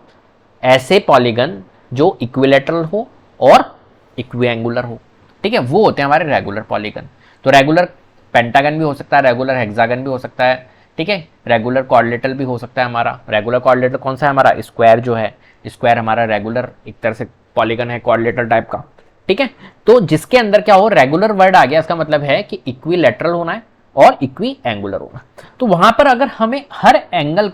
ऐसे पॉलीगन जो इक्विलेटरल हो और इक्विएंगुलर हो। ठीक है, वो होते हैं हमारे रेगुलर पॉलीगन। तो रेगुलर पेंटागन भी हो सकता है, रेगुलर हेक्सागन भी हो सकता है। ठीक है, रेगुलर क्वाड्रिलेटरल भी हो सकता है हमारा। रेगुलर क्वाड्रिलेटरल कौन सा है हमारा, स्क्वायर जो है, स्क्वायर हमारा रेगुलर एक तरह से पॉलीगन है क्वाड्रिलेटरल टाइप का। ठीक है, तो जिसके अंदर क्या हो, रेगुलर वर्ड आ गया, इसका मतलब है कि इक्विलेटरल होना है और इक्वी एंगुलर होगा। तो वहां पर अगर हमें हर एंगल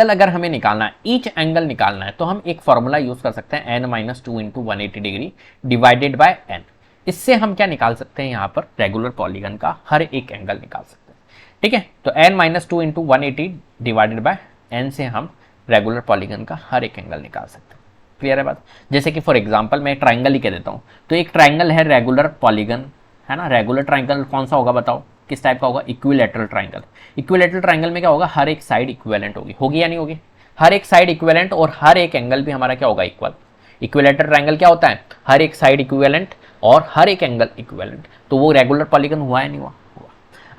अगर हमें निकालना है, ईच एंगल निकालना है, तो हम एक फॉर्मूला यूज कर सकते हैं, n-2 into 180 degree divided by n। इससे हम क्या निकाल सकते हैं, यहां पर रेगुलर पॉलीगन का हर एक एंगल निकाल सकते हैं। ठीक है, तो n-2 into 180 divided by n से हम रेगुलर पॉलीगन का हर एक एंगल निकाल सकते हैं। क्लियर है बात? जैसे कि फॉर एग्जाम्पल मैं ट्राइंगल ही कह देता हूं, तो एक ट्राइंगल है रेगुलर पॉलीगन है ना। रेगुलर ट्राइंगल कौन सा होगा बताओ, किस टाइप का होगा, इक्विलेटरल ट्राइंगल। इक्विलेटरल ट्राइंगल में क्या होगा, हर एक साइड इक्विवेलेंट होगी या नहीं होगी, हर एक साइड इक्विवेलेंट और हर एक एंगल भी हमारा क्या होगा, इक्वल। इक्विलेटरल ट्राइंगल क्या होता है, हर एक साइड इक्विवेलेंट और हर एक एंगल इक्विवेलेंट। तो वो रेगुलर पॉलीगन हुआ या नहीं हुआ।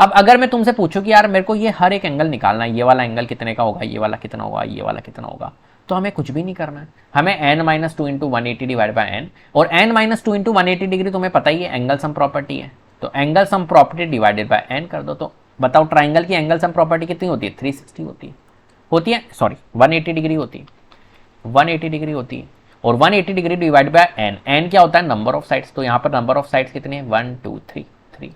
अब अगर मैं तुमसे पूछूं कि यार मेरे को ये हर एक एंगल निकालना है, ये वाला एंगल कितने का होगा, ये वाला कितना होगा, ये वाला कितना होगा, तो हमें कुछ भी नहीं करना है। हमें n-2 into 180 divide by n, और n-2 इंटू 180 डिग्री तुम्हें पता ही है एंगल सम प्रॉपर्टी है, तो angle sum property divided by n कर दो। तो बताओ ट्राइंगल की एंगल सम प्रॉपर्टी कितनी होती है, 360 होती है, सॉरी 180 डिग्री होती है, 180 डिग्री होती है। और 180 डिग्री डिवाइड बाय n क्या होता है, नंबर ऑफ साइड्स। तो यहाँ पर नंबर ऑफ साइड्स कितने हैं, 1 2 3 3।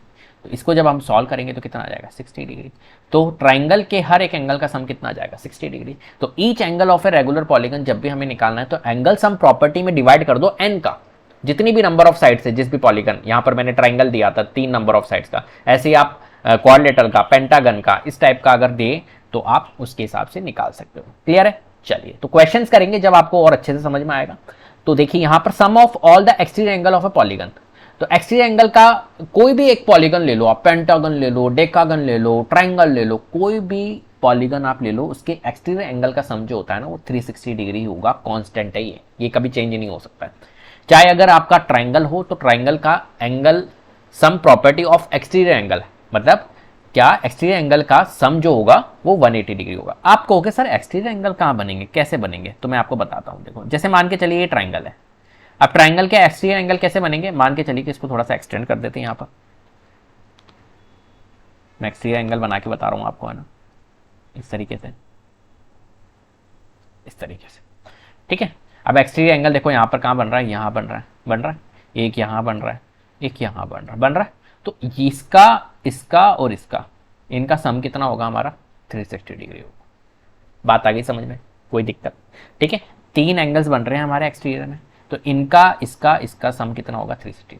तो इसको जब हम सॉल्व करेंगे तो कितना आ जाएगा, 60 डिग्री। तो ट्राइंगल के हर एक एंगल का सम कितना आ जाएगा, 60 डिग्री। तो each angle of a regular polygon जब भी हमें निकालना है तो एंगल सम प्रॉपर्टी में डिवाइड कर दो n का, जितनी भी नंबर ऑफ साइड्स है जिस भी पॉलीगन, यहां पर मैंने ट्राइंगल दिया था 3 नंबर ऑफ साइड्स का, ऐसे ही आप क्वाड्रिलेटरल का, पेंटागन का, इस टाइप का अगर दे तो आप उसके हिसाब से निकाल सकते हो। क्लियर है? चलिए तो क्वेश्चंस करेंगे जब आपको और अच्छे से समझ में आएगा। तो देखिए यहां पर sum of all the exterior angle of a polygon, तो एक्सटीरियर एंगल का कोई भी एक पॉलीगन ले लो आप, पेंटागन ले लो, डेकागन ले लो, ट्राइंगल ले लो, कोई भी पॉलीगन आप ले लो, उसके एक्सटीरियर एंगल का सम जो होता है ना वो 360 डिग्री होगा, कांस्टेंट है ये कभी चेंज नहीं हो सकता है। चाहे अगर आपका ट्राइंगल हो तो ट्राइंगल का angle sum property of exterior angle, मतलब क्या एक्सटीरियर एंगल का सम जो होगा वो 180 डिग्री होगा। आप कहोगे सर एक्सटीरियर एंगल कहाँ बनेंगे, कैसे बनेंगे, तो मैं आपको बताता हूँ। देखो जैसे मान के चलिए ये ट्राइंगल है, अब ट्राइंगल के एक्सटीरियर एंगल कैसे बनेंगे, मान के चलिए कि इसको थोड़ा सा एक्सटेंड कर देते हैं, यहाँ पर मैं एक्सटीरियर एंगल बना के बता रहा हूँ आपको, है ना, इस तरीके से, इस तरीके से, ठीक है। अब एक्सटीरियर एंगल देखो यहाँ पर कहाँ बन रहा है, यहाँ बन रहा है, एक यहाँ बन रहा है, एक यहाँ बन रहा है, तो इसका, इसका और इसका, इनका सम कितना होगा हमारा 360 डिग्री होगा। बात आ गई समझ में, कोई दिक्कत, ठीक है। 3 एंगल्स बन रहे हैं हमारे एक्सटीरियर में, तो इनका, इसका सम कितना होगा 360,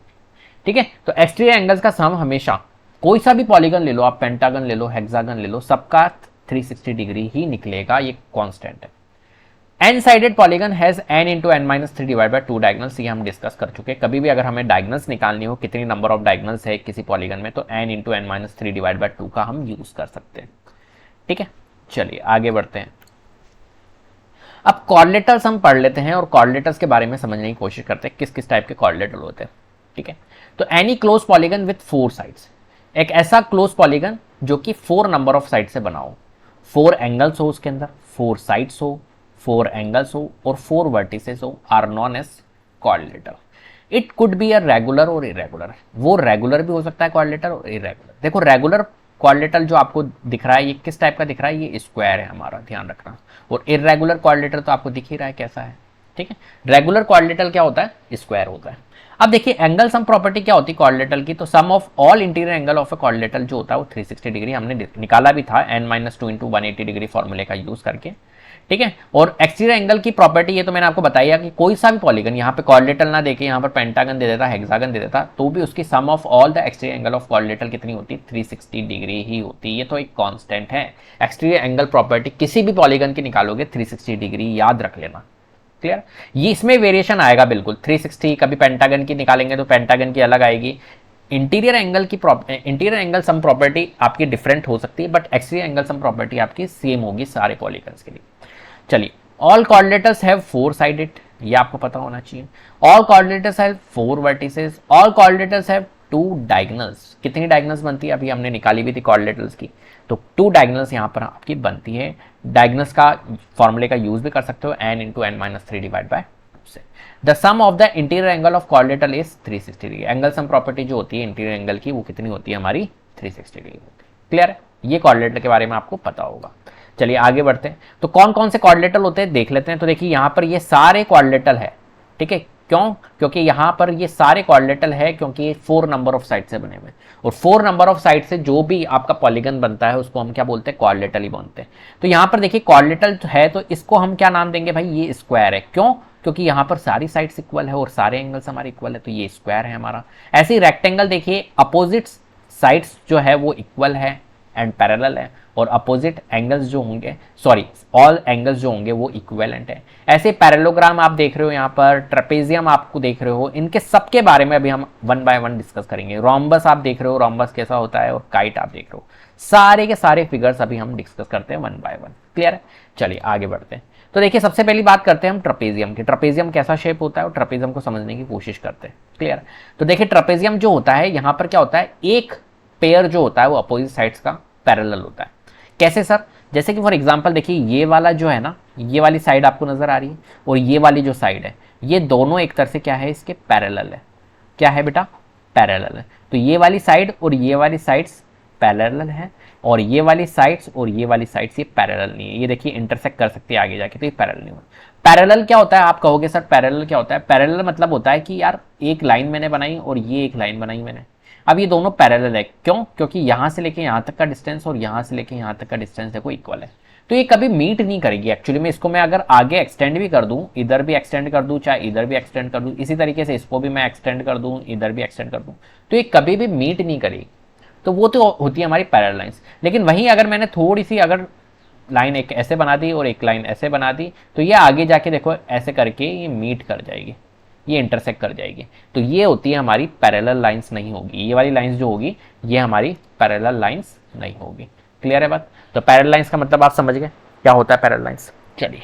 ठीक है। तो एक्सटीरियर एंगल्स का सम हमेशा, कोई सा भी पॉलीगन ले लो आप, पेंटागन ले लो, हेक्सागन ले लो, सबका 360 डिग्री ही निकलेगा, ये कांस्टेंट है। N sided polygon has n into N minus 3 divide by 2 diagonals, ये हम डिस्कस कर चुके हैं। कभी भी अगर हमें डायगनल्स निकालनी हो, कितनी नंबर ऑफ डायगनल्स है किसी पॉलीगन में, तो n into N minus 3 divide by 2 का हम यूज कर सकते हैं, ठीक है। चलिए आगे बढ़ते हैं। अब कॉर्डिलेटर्स हम पढ़ लेते हैं और कॉर्डिलेटर्स के बारे में समझने की कोशिश करते हैं, किस किस टाइप के कॉर्डिलेटर होते हैं, ठीक है। तो any close polygon with 4 sides, एक ऐसा क्लोज पॉलीगन जो कि 4 नंबर ऑफ साइड से बना हो, 4 एंगल्स हो उसके अंदर, 4 साइड्स हो, 4 एंगल्स हो और 4 वर्टिसेस हो, are known as quadrilateral. It could be a regular और इरेगुलर, वो रेगुलर भी हो सकता है कॉर्डिलेटर और इरेगुलर। देखो रेगुलर कॉर्डिलेटर जो आपको दिख रहा है ये किस टाइप का दिख रहा है, ये स्क्वायर है हमारा, ध्यान रखना। और इरेगुलर कॉर्डिलेटर तो आपको दिख ही रहा है कैसा है, ठीक है। रेगुलर कॉर्डिलेटर क्या होता है, स्क्वायर होता है। अब देखिए एंगल सम प्रॉपर्टी क्या होती है कॉर्डिलेटर की, तो sum of all interior angle of a quadrilateral जो होता है वो 360 डिग्री, हमने निकाला भी था n-2 इंटू 180 डिग्री फॉर्मूले का यूज करके, ठीक है। और एक्सटीरियर एंगल की प्रॉपर्टी ये तो मैंने आपको बताया कि कोई सा भी पॉलीगन, यहाँ पे कॉर्डिलेटर ना देके यहाँ पर पेंटागन दे देता, हेक्सागन दे देता, तो भी उसकी sum of all the exterior angle of quadrilateral कितनी होती, 360 डिग्री ही होती है। ये तो एक कांस्टेंट है। एक्सटीरियर एंगल प्रॉपर्टी किसी भी पॉलीगन की निकालोगे 360 डिग्री, याद रख लेना, क्लियर। ये इसमें वेरिएशन आएगा बिल्कुल, 360 कभी पेंटागन की निकालेंगे तो पेंटागन की अलग आएगी। इंटीरियर एंगल सम प्रॉपर्टी आपकी डिफरेंट हो सकती है, but exterior angle sum property आपकी सेम होगी सारे पॉलीगन्स के लिए। चलिए ऑल कॉर्डिलेटर्स हैव 4 साइडेड, ये आपको पता होना चाहिए। All quadrilaterals have 4 vertices, all quadrilaterals have 2 diagonals. कितनी डायगोनल्स बनती है, अभी हमने निकाली भी थी कॉर्डिलेटर्स की, तो 2 डायगोनल्स यहाँ पर आपकी बनती है। डायगोनल्स का फॉर्मूले का यूज भी कर सकते हो, n into N minus 3 divide by 2 से। The sum of the interior angle of quadrilateral is 360 degree. Angle sum property जो होती है इंटीरियर एंगल की वो कितनी होती है हमारी, 360 डिग्री होती है। क्लियर है, ये कॉर्डिलेटर के बारे में आपको पता होगा। चलिए आगे बढ़ते हैं, तो कौन कौन से कॉर्डिलेटर होते हैं देख लेते हैं। तो देखिए यहाँ पर ये सारे कॉर्डिलेटर है, ठीक है। क्यों, क्योंकि यहाँ पर ये सारे कॉर्डिलेटर है क्योंकि ये 4 नंबर ऑफ साइड से बने हुए, और 4 नंबर ऑफ साइड से जो भी आपका पॉलीगन बनता है उसको हम क्या बोलते हैं, कॉर्डिलेटर ही बोलते हैं। तो यहाँ पर देखिए कॉर्डिलेटर है तो इसको हम क्या नाम देंगे भाई, ये स्क्वायर है। क्यों, क्योंकि यहाँ पर सारी साइड्स इक्वल है और सारे एंगल्स हमारे इक्वल है, तो ये स्क्वायर है हमारा। ऐसे ही रेक्टेंगल देखिए, अपोजिट साइड्स जो है वो इक्वल है एंड पैरेलल है, और अपोजिट एंगल्स जो होंगे, सॉरी ऑल एंगल्स जो होंगे वो इक्विवेलेंट है। ऐसे पैरेललोग्राम आप देख रहे हो यहाँ पर, ट्रेपेजियम आपको देख रहे हो, इनके सबके बारे में अभी हम 1 बाय 1 डिस्कस करेंगे। रोम्बस आप देख रहे हो, रोम्बस कैसा होता है, और काइट आप देख रहे हो, सारे के सारे फिगर्स अभी हम डिस्कस करते हैं 1 बाय 1। क्लियर है, चलिए आगे बढ़ते हैं। तो देखिए सबसे पहली बात करते हैं हम ट्रेपेजियम की। ट्रेपेजियम कैसा शेप होता है और ट्रेपेजियम को समझने की कोशिश करते हैं। क्लियर, तो देखिए ट्रेपेजियम जो होता है यहाँ पर क्या होता है, एक पेयर जो होता है वो अपोजिट साइड्स का पैरेलल होता है। कैसे सर, जैसे कि फॉर एग्जांपल देखिए ये वाला जो है ना, ये वाली साइड आपको नजर आ रही है, और ये वाली जो साइड है, ये दोनों एक तरह से क्या है, इसके पैरेलल है। क्या है बेटा, पैरेलल है। तो ये वाली साइड और ये वाली साइड्स पैरेलल है, और ये वाली साइड्स और ये वाली साइड्स ये पैरेलल नहीं है। ये देखिए इंटरसेक्ट कर सकती है आगे जाके, तो ये पैरेलल नहीं होता। पैरेलल क्या होता है, आप कहोगे सर पैरेलल क्या होता है। पैरेलल मतलब होता है कि यार एक लाइन मैंने बनाई और ये एक लाइन बनाई मैंने, अब ये दोनों पैरेलल है। क्यों, क्योंकि यहां से लेके यहां तक का डिस्टेंस और यहां से लेके यहां तक का डिस्टेंस देखो इक्वल है। तो ये कभी मीट नहीं करेगी एक्चुअली में। इसको मैं अगर आगे एक्सटेंड भी कर दूं, इधर भी एक्सटेंड कर दूं, चाहे इधर भी एक्सटेंड कर दूं, इसी तरीके से इसको भी मैं एक्सटेंड कर दूं, इधर भी एक्सटेंड कर दूं, तो ये कभी भी मीट नहीं करेगी। तो वो तो होती है हमारी पैरेलल लाइंस। लेकिन वहीं अगर मैंने थोड़ी सी अगर लाइन एक ऐसे बना दी और एक लाइन ऐसे बना दी, तो ये आगे जाके देखो ऐसे करके ये मीट कर जाएगी, ये इंटरसेक्ट कर जाएगी। तो ये होती है हमारी पैरेलल लाइंस नहीं होगी। ये वाली लाइंस जो होगी ये हमारी पैरेलल लाइंस नहीं होगी। क्लियर है बात? तो पैरेलल लाइंस का मतलब आप समझ गए क्या होता है पैरेलल लाइंस। चलिए,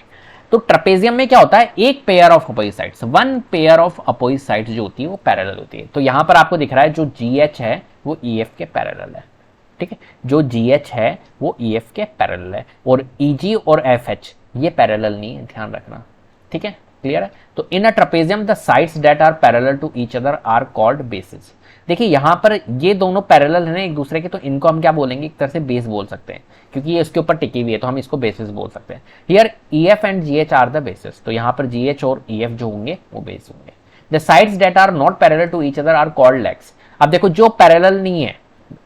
तो ट्रेपेजियम में क्या होता है, एक pair of opposite sides, one pair of opposite sides जो होती है वो पैरेलल होती है। तो यहां पर आपको दिख रहा है जो GH है वो EF के पैरेलल है। ठीक है, जो GH है वो EF के पैरेलल है, और EG और FH ये पैरेलल नहीं है, ध्यान रखना। ठीक है, क्लियर है? तो in a trapezium the sides that are parallel to each other are called bases. देखिए यहां पर ये दोनों पैरेलल है ना एक दूसरे के, तो इनको हम क्या बोलेंगे, एक तरह से बेस बोल सकते हैं, क्योंकि ये इसके ऊपर टिकी हुई है, तो हम इसको बेसिस बोल सकते हैं। Here EF and GH are the bases. तो यहां पर GH और EF जो होंगे वो बेस होंगे। The sides that are not parallel to each other are called legs. अब देखो जो पैरेलल नहीं है,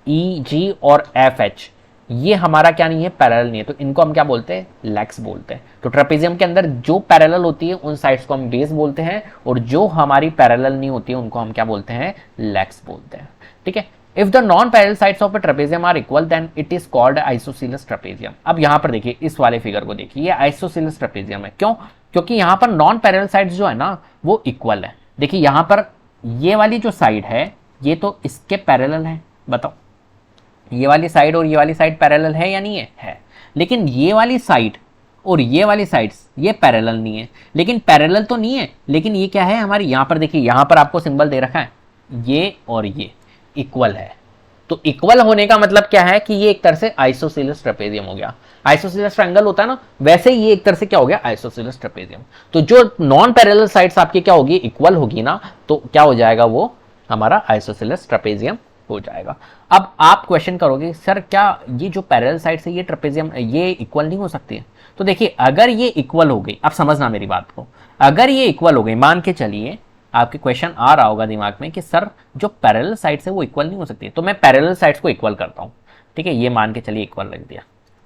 EG और FH, ये हमारा क्या नहीं है, पैरेलल नहीं है, तो इनको हम क्या बोलते हैं, लेग्स बोलते हैं। तो ट्रेपेजियम के अंदर जो पैरेलल होती है उन साइड्स को हम बेस बोलते हैं, और जो हमारी पैरेलल नहीं होती है उनको हम क्या बोलते हैं, लेग्स बोलते हैं। ठीक है, if the non parallel sides of a trapezium are equal then it is called isosceles trapezium. अब यहां पर देखिए इस वाले फिगर को देखिए, ये आइसोसेलेस ट्रेपेजियम है। क्यों? क्योंकि यहां पर नॉन पैरेलल साइड्स जो है ना वो इक्वल है। देखिए यहां पर ये वाली जो साइड है ये तो इसके पैरेलल है, बताओ ये वाली साइड और ये वाली साइड पैरेलल है या नहीं है? है। लेकिन ये वाली साइड और ये वाली साइड्स ये पैरेलल नहीं है। लेकिन पैरेलल तो नहीं है, लेकिन ये क्या है हमारी, यहां पर देखिए यहां पर आपको सिंबल दे रखा है, ये और ये इक्वल है। तो इक्वल होने का मतलब क्या है कि ये एक तरह से आइसोसेलेस ट्रेपेजियम हो गया। आइसोसेलेस ट्रायंगल होता है ना, वैसे ही ये एक तरह से क्या हो गया, आइसोसेलेस ट्रेपेजियम। तो जो नॉन पैरेलल साइड्स आपकी क्या होगी, इक्वल होगी ना, तो क्या हो जाएगा, वो हमारा आइसोसेलेस ट्रेपेजियम हो जाएगा। अब आप क्वेश्चन करोगे सर क्या ये जो पैरेलल साइड से ये ट्रेपेजियम ये इक्वल नहीं हो सकती है? तो देखिए अगर ये इक्वल हो गई, आप समझना मेरी बात को, अगर ये इक्वल हो गई, मान के चलिए आपके क्वेश्चन आ रहा होगा दिमाग में कि सर जो पैरेलल साइड से वो इक्वल नहीं हो सकती, तो मैं पैरेलल साइड्स को इक्वल करता हूं। ठीक है, ये मान के चलिए इक्वल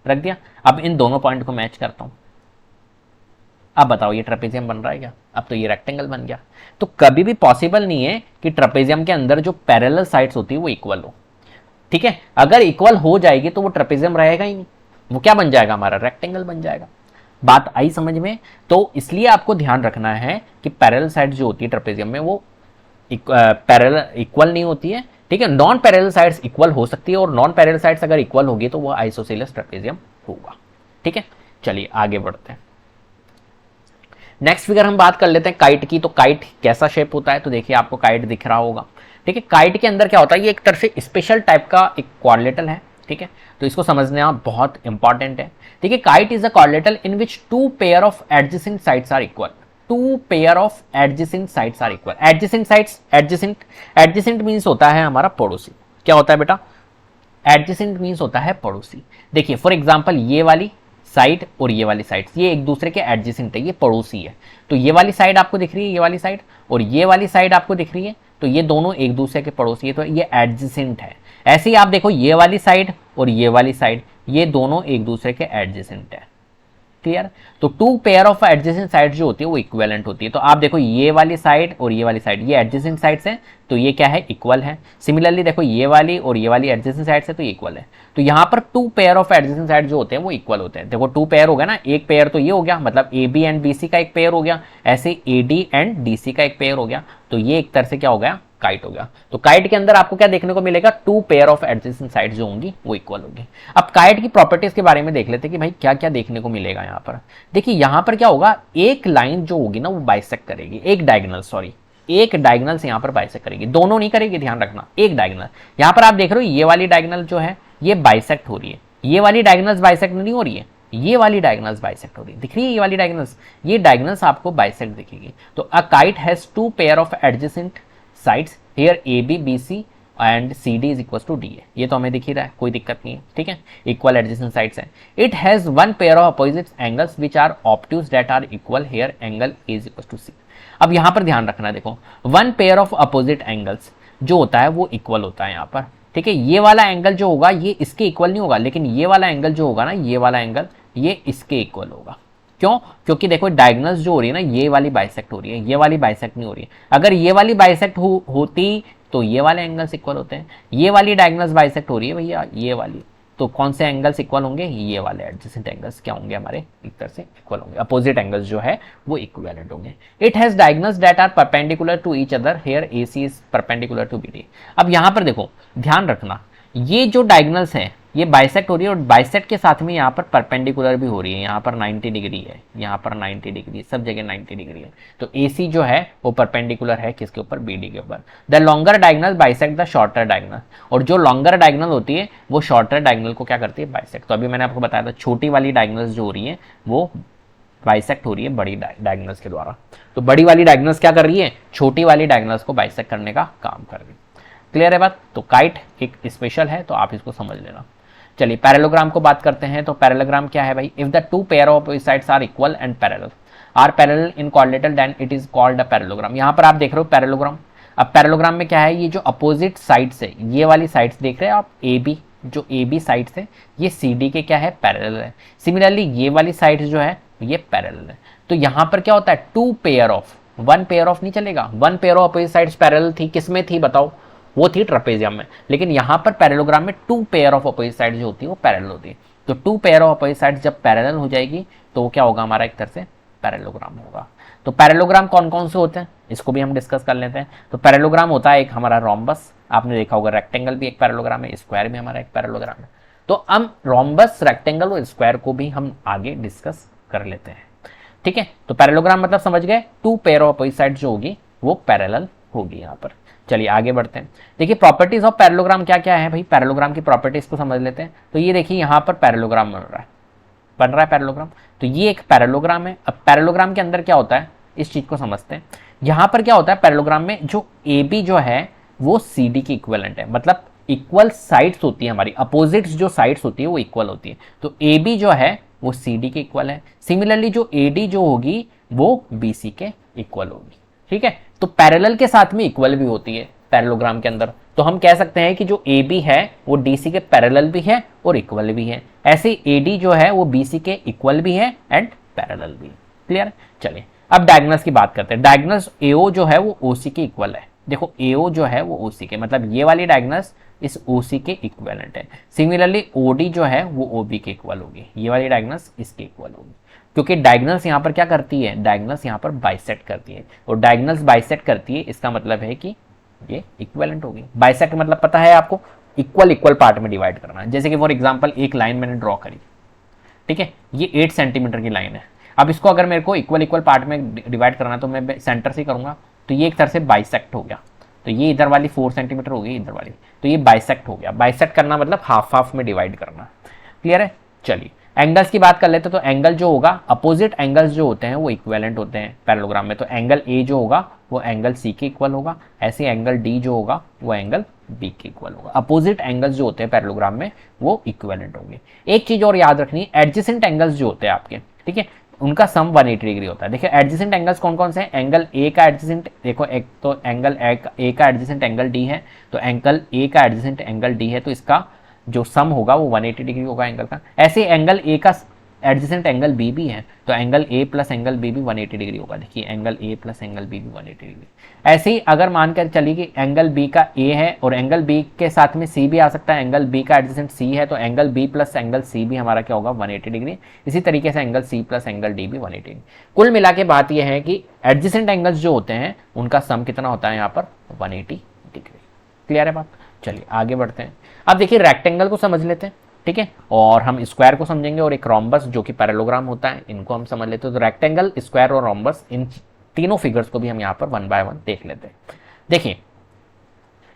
रख दिया। अब इन दोनों पॉइंट को मैच करता हूं। अब बताओ ये ट्रेपेजियम बन रहा है क्या? अब तो ये रेक्टेंगल बन गया। तो कभी भी पॉसिबल नहीं है कि ट्रेपेजियम के अंदर जो पैरेलल साइड्स होती है वो इक्वल हो। ठीक है, अगर इक्वल हो जाएगी तो वो ट्रेपेजियम रहेगा ही नहीं, वो क्या बन जाएगा, हमारा रेक्टेंगल बन जाएगा। बात आई समझ में? तो इसलिए आपको ध्यान रखना है कि पैरेलल साइड जो होती है ट्रेपेजियम में वो पैरेलल इक्वल नहीं होती है। ठीक है, नॉन पैरेलल साइड्स इक्वल हो सकती है, और नॉन पैरेलल साइड्स अगर इक्वल होगी तो वो आइसोसेलेस ट्रेपेजियम होगा। ठीक है, चलिए आगे बढ़ते हैं। नेक्स्ट फिगर हम बात कर लेते हैं काइट की। तो काइट कैसा शेप होता है, तो देखिए आपको काइट दिख रहा होगा। ठीक है, काइट के अंदर क्या होता है, ये एक तरह से स्पेशल टाइप का एक क्वाड्रिलेटरल है। ठीक है, तो इसको समझना बहुत इंपॉर्टेंट है। ठीक है, kite is a quadrilateral in which two pair of adjacent sides are equal. Two pair of adjacent sides are equal. Adjacent sides, adjacent means होता है हमारा पड़ोसी। क्या होता है बेटा, एडजेसेंट मींस होता है पड़ोसी। देखिए फॉर एग्जांपल ये वाली साइड और ये वाली साइड ये एक दूसरे के एडजेसेंट है, ये पड़ोसी है। तो ये वाली साइड आपको दिख रही है, ये वाली साइड, और ये वाली साइड आपको दिख रही है, तो ये दोनों एक दूसरे के पड़ोसी है, तो ये एडजेसेंट है। ऐसे ही आप देखो ये वाली साइड और ये वाली साइड ये दोनों एक दूसरे के एडजेसेंट है। क्लियर? तो two pair of adjacent side जो होती है वो इक्विवेलेंट होती है। तो आप देखो ये वाली साइड और ये वाली साइड ये एडजेसेंट साइड्स हैं, तो ये क्या है, इक्वल है। सिमिलरली देखो ये वाली और ये वाली एडजेसेंट साइड्स है, तो ये इक्वल है। तो यहाँ पर two pair of adjacent side जो होते हैं वो इक्वल होते हैं। देखो टू पेयर हो गया ना, एक पेयर तो ये हो गया, मतलब A B and B C का एक पेयर हो गया, ऐसे A D and D C का एक पेयर हो गया। तो ये एक तरह से क्या हो गया, काइट हो गया। तो काइट के अंदर आपको क्या देखने को मिलेगा, two pair of adjacent sides जो होंगी वो इक्वल होगी। अब काइट की प्रॉपर्टीज के बारे में देख लेते हैं कि भाई क्या क्या देखने को मिलेगा यहाँ पर। देखिए यहाँ पर क्या होगा, एक लाइन जो होगी ना वो बाइसेक्ट करेगी, एक डायगोनल से यहाँ पर बाइसेक्ट करेगी, दोनों नहीं करेगी, ध्यान रखना, एक डायगोनल। यहाँ पर आप देख रहे हो ये वाली डायगोनल जो है ये बाइसेक्ट हो रही है, ये वाली डायगोनल्स बाइसेक्ट नहीं हो रही है, ये वाली डायगोनल्स बाइसेक्ट हो रही है, दिख रही है ये वाली डायगोनल्स, ये डायगोनल्स आपको बाइसेक्ट दिखेगी। तो a kite has two pair of adjacent sides here A B B C and C D is equal to D है, ये तो हमें दिख ही रहा है, कोई दिक्कत नहीं है। ठीक है, इक्वल एडजेसेंट साइड्स है। It has one pair of opposite angles which are obtuse that are equal here angle A is equal to C. अब यहाँ पर ध्यान रखना, देखो one pair of opposite angles जो होता है वो इक्वल होता है यहाँ पर। ठीक है, ये वाला एंगल जो होगा ये इसके इक्वल नहीं होगा, लेकिन ये वाला एंगल जो होगा ना, ये वाला एंगल ये इसके इक्वल होगा। क्यों? क्योंकि देखो डायगोनल्स जो हो रही है ना, ये वाली बाइसेक्ट हो रही है, ये वाली बाइसेक्ट नहीं हो रही है। अगर ये वाली बाइसेक्ट होती तो ये वाले एंगल्स इक्वल होते हैं। ये वाली डायगोनल्स बाइसेक्ट हो रही है भैया, ये वाली, तो कौन से एंगल्स इक्वल होंगे? ये वाले एडजेसेंट एंगल्स क्या होंगे हमारे? एक तरह से इक्वल होंगे, अपोजिट एंगल्स जो है वो इक्विवेलेंट होंगे। It has diagonals that are perpendicular to each other, here AC is perpendicular to BD। अब यहां पर देखो, ध्यान रखना, ये जो डायगोनल्स है ये बाइसेक्ट हो रही है, और बाइसेक्ट के साथ में यहाँ पर परपेंडिकुलर भी हो रही है। यहाँ पर 90 डिग्री है, यहाँ पर 90 डिग्री, सब जगह 90 डिग्री है। तो AC जो है वो परपेंडिकुलर है किसके ऊपर? BD के ऊपर। The longer diagonal bisect the shorter diagonal, और जो लॉन्गर डायगोनल होती है वो शॉर्टर डायगोनल को क्या करती है? बाइसेक्ट। तो अभी मैंने आपको बताया था, छोटी वाली डायगोनल्स जो हो रही है वो बाइसेक्ट हो रही है बड़ी डायगोनल्स के द्वारा। तो बड़ी वाली डायगोनल्स क्या कर रही है? छोटी वाली डायगोनल्स को बाइसेक्ट करने का काम कर रही है। क्लियर है बात? तो काइट एक स्पेशल है, तो आप इसको समझ लेना। चलिए पैरेललोग्राम को बात करते हैं। तो पैरेललोग्राम क्या है भाई? If the two pair of opposite sides are equal and parallel in quadrilateral then it is called a parallelogram. यहां पर आप देख रहे हो पैरेललोग्राम। अब पैरेललोग्राम में क्या है? ये जो अपोजिट साइड्स है, ये वाली साइड्स देख रहे हैं आप, AB, जो AB साइड्स है ये CD के क्या है? पैरेलल है। सिमिलरली ये वाली साइड्स जो है ये पैरेलल है। तो यहां पर क्या होता है? Two pair of, one pair of नहीं चलेगा, one pair of opposite sides parallel थी, किसमें थी बताओ? वो थी ट्रेपेजियम में। लेकिन यहां पर पैरेललोग्राम में two pair of opposite sides जो होती है वो पैरेलल होती है। तो two pair of opposite sides जब पैरेलल हो जाएगी तो वो क्या होगा हमारा? एक तरह से पैरेललोग्राम होगा। तो पैरेललोग्राम कौन कौन से होते हैं इसको भी हम डिस्कस कर लेते हैं। तो पैरेललोग्राम होता है एक हमारा रोम्बस, आपने देखा होगा, रेक्टेंगल भी एक पैरेललोग्राम है, स्क्वायर भी हमारा एक पैरेललोग्राम है। तो हम रोम्बस, रेक्टेंगल और स्क्वायर को भी हम आगे डिस्कस कर लेते हैं। ठीक है, तो पैरेललोग्राम मतलब समझ गए, two pair of opposite sides जो होगी वो पैरेलल होगी यहाँ पर। चलिए आगे बढ़ते हैं। देखिए प्रॉपर्टीज ऑफ पैरेललोग्राम क्या क्या है भाई? पैरेललोग्राम की प्रॉपर्टीज को समझ लेते हैं। तो ये देखिए यहाँ पर पैरेललोग्राम बन रहा है पैरेललोग्राम। तो ये एक पैरेललोग्राम है। अब पैरेललोग्राम के अंदर क्या होता है इस चीज को समझते हैं। यहाँ पर क्या होता है पैरेललोग्राम में, जो AB जो है वो CD की इक्विवेलेंट है, मतलब इक्वल साइड्स होती है हमारी, अपोजिट्स जो साइड्स होती है वो इक्वल होती है। तो AB जो है वो CD के इक्वल है। सिमिलरली जो AD जो होगी वो BC के इक्वल होगी। ठीक है, तो पैरेलल के साथ में इक्वल भी होती है पैरेललोग्राम के अंदर। तो हम कह सकते हैं कि जो AB है वो DC के पैरेलल भी है और इक्वल भी है। ऐसे AD जो है वो BC के इक्वल भी है एंड पैरेलल भी है। क्लियर? चलिए अब डायगोनल्स की बात करते हैं। डायगोनल्स AO जो है वो OC के इक्वल है। देखो AO जो है वो OC के, मतलब ये वाली डायगोनल्स इस OC के इक्विवेलेंट है। सिमिलरली OD जो है वो OB के इक्वल होगी, ये वाली डायगोनल्स इसके इक्वल होगी। क्योंकि डायगोनल्स यहाँ पर क्या करती है? डायगोनल्स यहाँ पर बाइसेक्ट करती है, और डायगोनल्स बाइसेक्ट करती है इसका मतलब है कि ये इक्विवेलेंट होगी। बाइसेक्ट मतलब पता है आपको? इक्वल इक्वल पार्ट में डिवाइड करना। जैसे कि फॉर एग्जांपल एक लाइन मैंने ड्रॉ करी, ठीक है, ये 8 सेंटीमीटर की लाइन है। अब इसको अगर मेरे को इक्वल इक्वल पार्ट में डिवाइड करना है तो मैं सेंटर से करूंगा, तो ये एक तरह से बाइसेक्ट हो गया। तो ये इधर वाली 4 सेंटीमीटर होगी, इधर वाली, तो ये बाइसेक्ट हो गया। बाइसेक्ट करना मतलब हाफ हाफ में डिवाइड करना। क्लियर है? चलिए एंगल्स की बात कर लेते हैं। तो एंगल जो होगा, अपोजिट एंगल्स जो होते हैं वो इक्विवेलेंट होते हैं पैरेललोग्राम में। तो एंगल A जो होगा वो एंगल C के इक्वल होगा, ऐसे एंगल D जो होगा वो एंगल B के इक्वल होगा। अपोजिट एंगल्स जो होते हैं पैरेललोग्राम में वो इक्विवेलेंट होंगे। एक चीज और याद रखनी, एडजेसेंट एंगल्स जो होते हैं आपके, ठीक है, उनका सम 180 डिग्री होता है। देखिए एडजेसेंट एंगल्स कौन कौन से हैं? एंगल A का एडजेसेंट, देखो एक तो एंगल A का एडजेसेंट एंगल D है, तो एंगल A का एडजेसेंट एंगल D है, तो इसका जो सम होगा वो 180 डिग्री होगा एंगल का। ऐसे एंगल A का एडजेसेंट एंगल B भी है, तो angle A plus angle B भी 180 डिग्री होगा। देखिए angle A plus angle B भी 180 डिग्री। ऐसे ही अगर मानकर चलिए कि एंगल B का A है और एंगल B के साथ में C भी आ सकता है, एंगल B का एडजेसेंट C है, तो angle B plus angle C भी हमारा क्या होगा? 180 डिग्री। इसी तरीके से angle C plus angle D भी 180 डिग्री। कुल मिला के बात यह है कि एडजेसेंट एंगल्स जो होते हैं उनका सम कितना होता है यहाँ पर? 180 डिग्री। क्लियर है बात? चलिए आगे बढ़ते हैं। अब देखिए रेक्टेंगल को समझ लेते हैं, ठीक है, और हम स्क्वायर को समझेंगे, और एक रोम्बस जो कि पैरेललोग्राम होता है, इनको हम समझ लेते हैं। तो रेक्टेंगल, स्क्वायर और रोम्बस, इन तीनों फिगर्स को भी हम यहाँ पर 1 बाय 1 देख लेते हैं। देखिए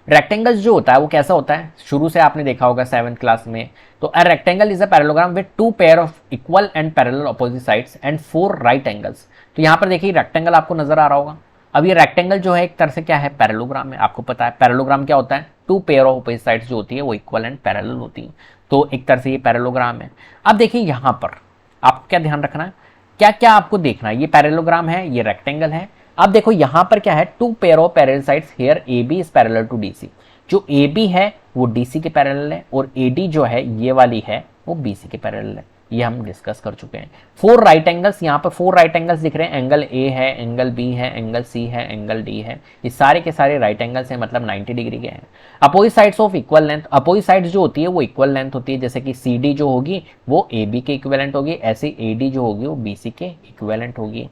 रेक्टेंगल जो होता है वो कैसा होता है? शुरू से आपने देखा होगा 7th क्लास में। तो a rectangle is a parallelogram with 2 pair of equal and parallel opposite sides and 4 right angles. तो यहाँ पर देखिए रेक्टेंगल आपको नजर आ रहा होगा। अब ये रेक्टेंगल जो है एक तरह से क्या है? पैरेललोग्राम है। आपको पता है पैरेललोग्राम क्या होता है? 2 पेयर ऑफ ऑपोजिट साइड्स जो होती है वो इक्वल एंड पैरेलल होती है, तो एक तरह से ये पैरेललोग्राम है। अब देखिए यहाँ पर आपको क्या ध्यान रखना है, क्या क्या आपको देखना है? ये पैरेललोग्राम है, ये रेक्टेंगल है। अब देखो यहाँ पर क्या है? 2 pair of parallel sides, here AB is parallel to DC। जो AB है वो DC के पैरेलल है, और AD जो है ये वाली है वो BC के पैरेलल है। ये हम डिस्कस कर चुके हैं। 4 राइट एंगल्स, यहाँ पर 4 राइट एंगल्स दिख रहे हैं, एंगल ए है, एंगल बी है, एंगल सी है, एंगल डी है, ये सारे के सारे राइट एंगल्स हैं, मतलब 90 डिग्री के हैं। Opposite sides of equal length, opposite sides जो होती है वो इक्वल लेंथ होती है, जैसे कि सी डी जो होगी वो ए बी के इक्विवेलेंट होगी, ऐसे ए डी जो होगी वो बी सी के इक्विवेलेंट होगी।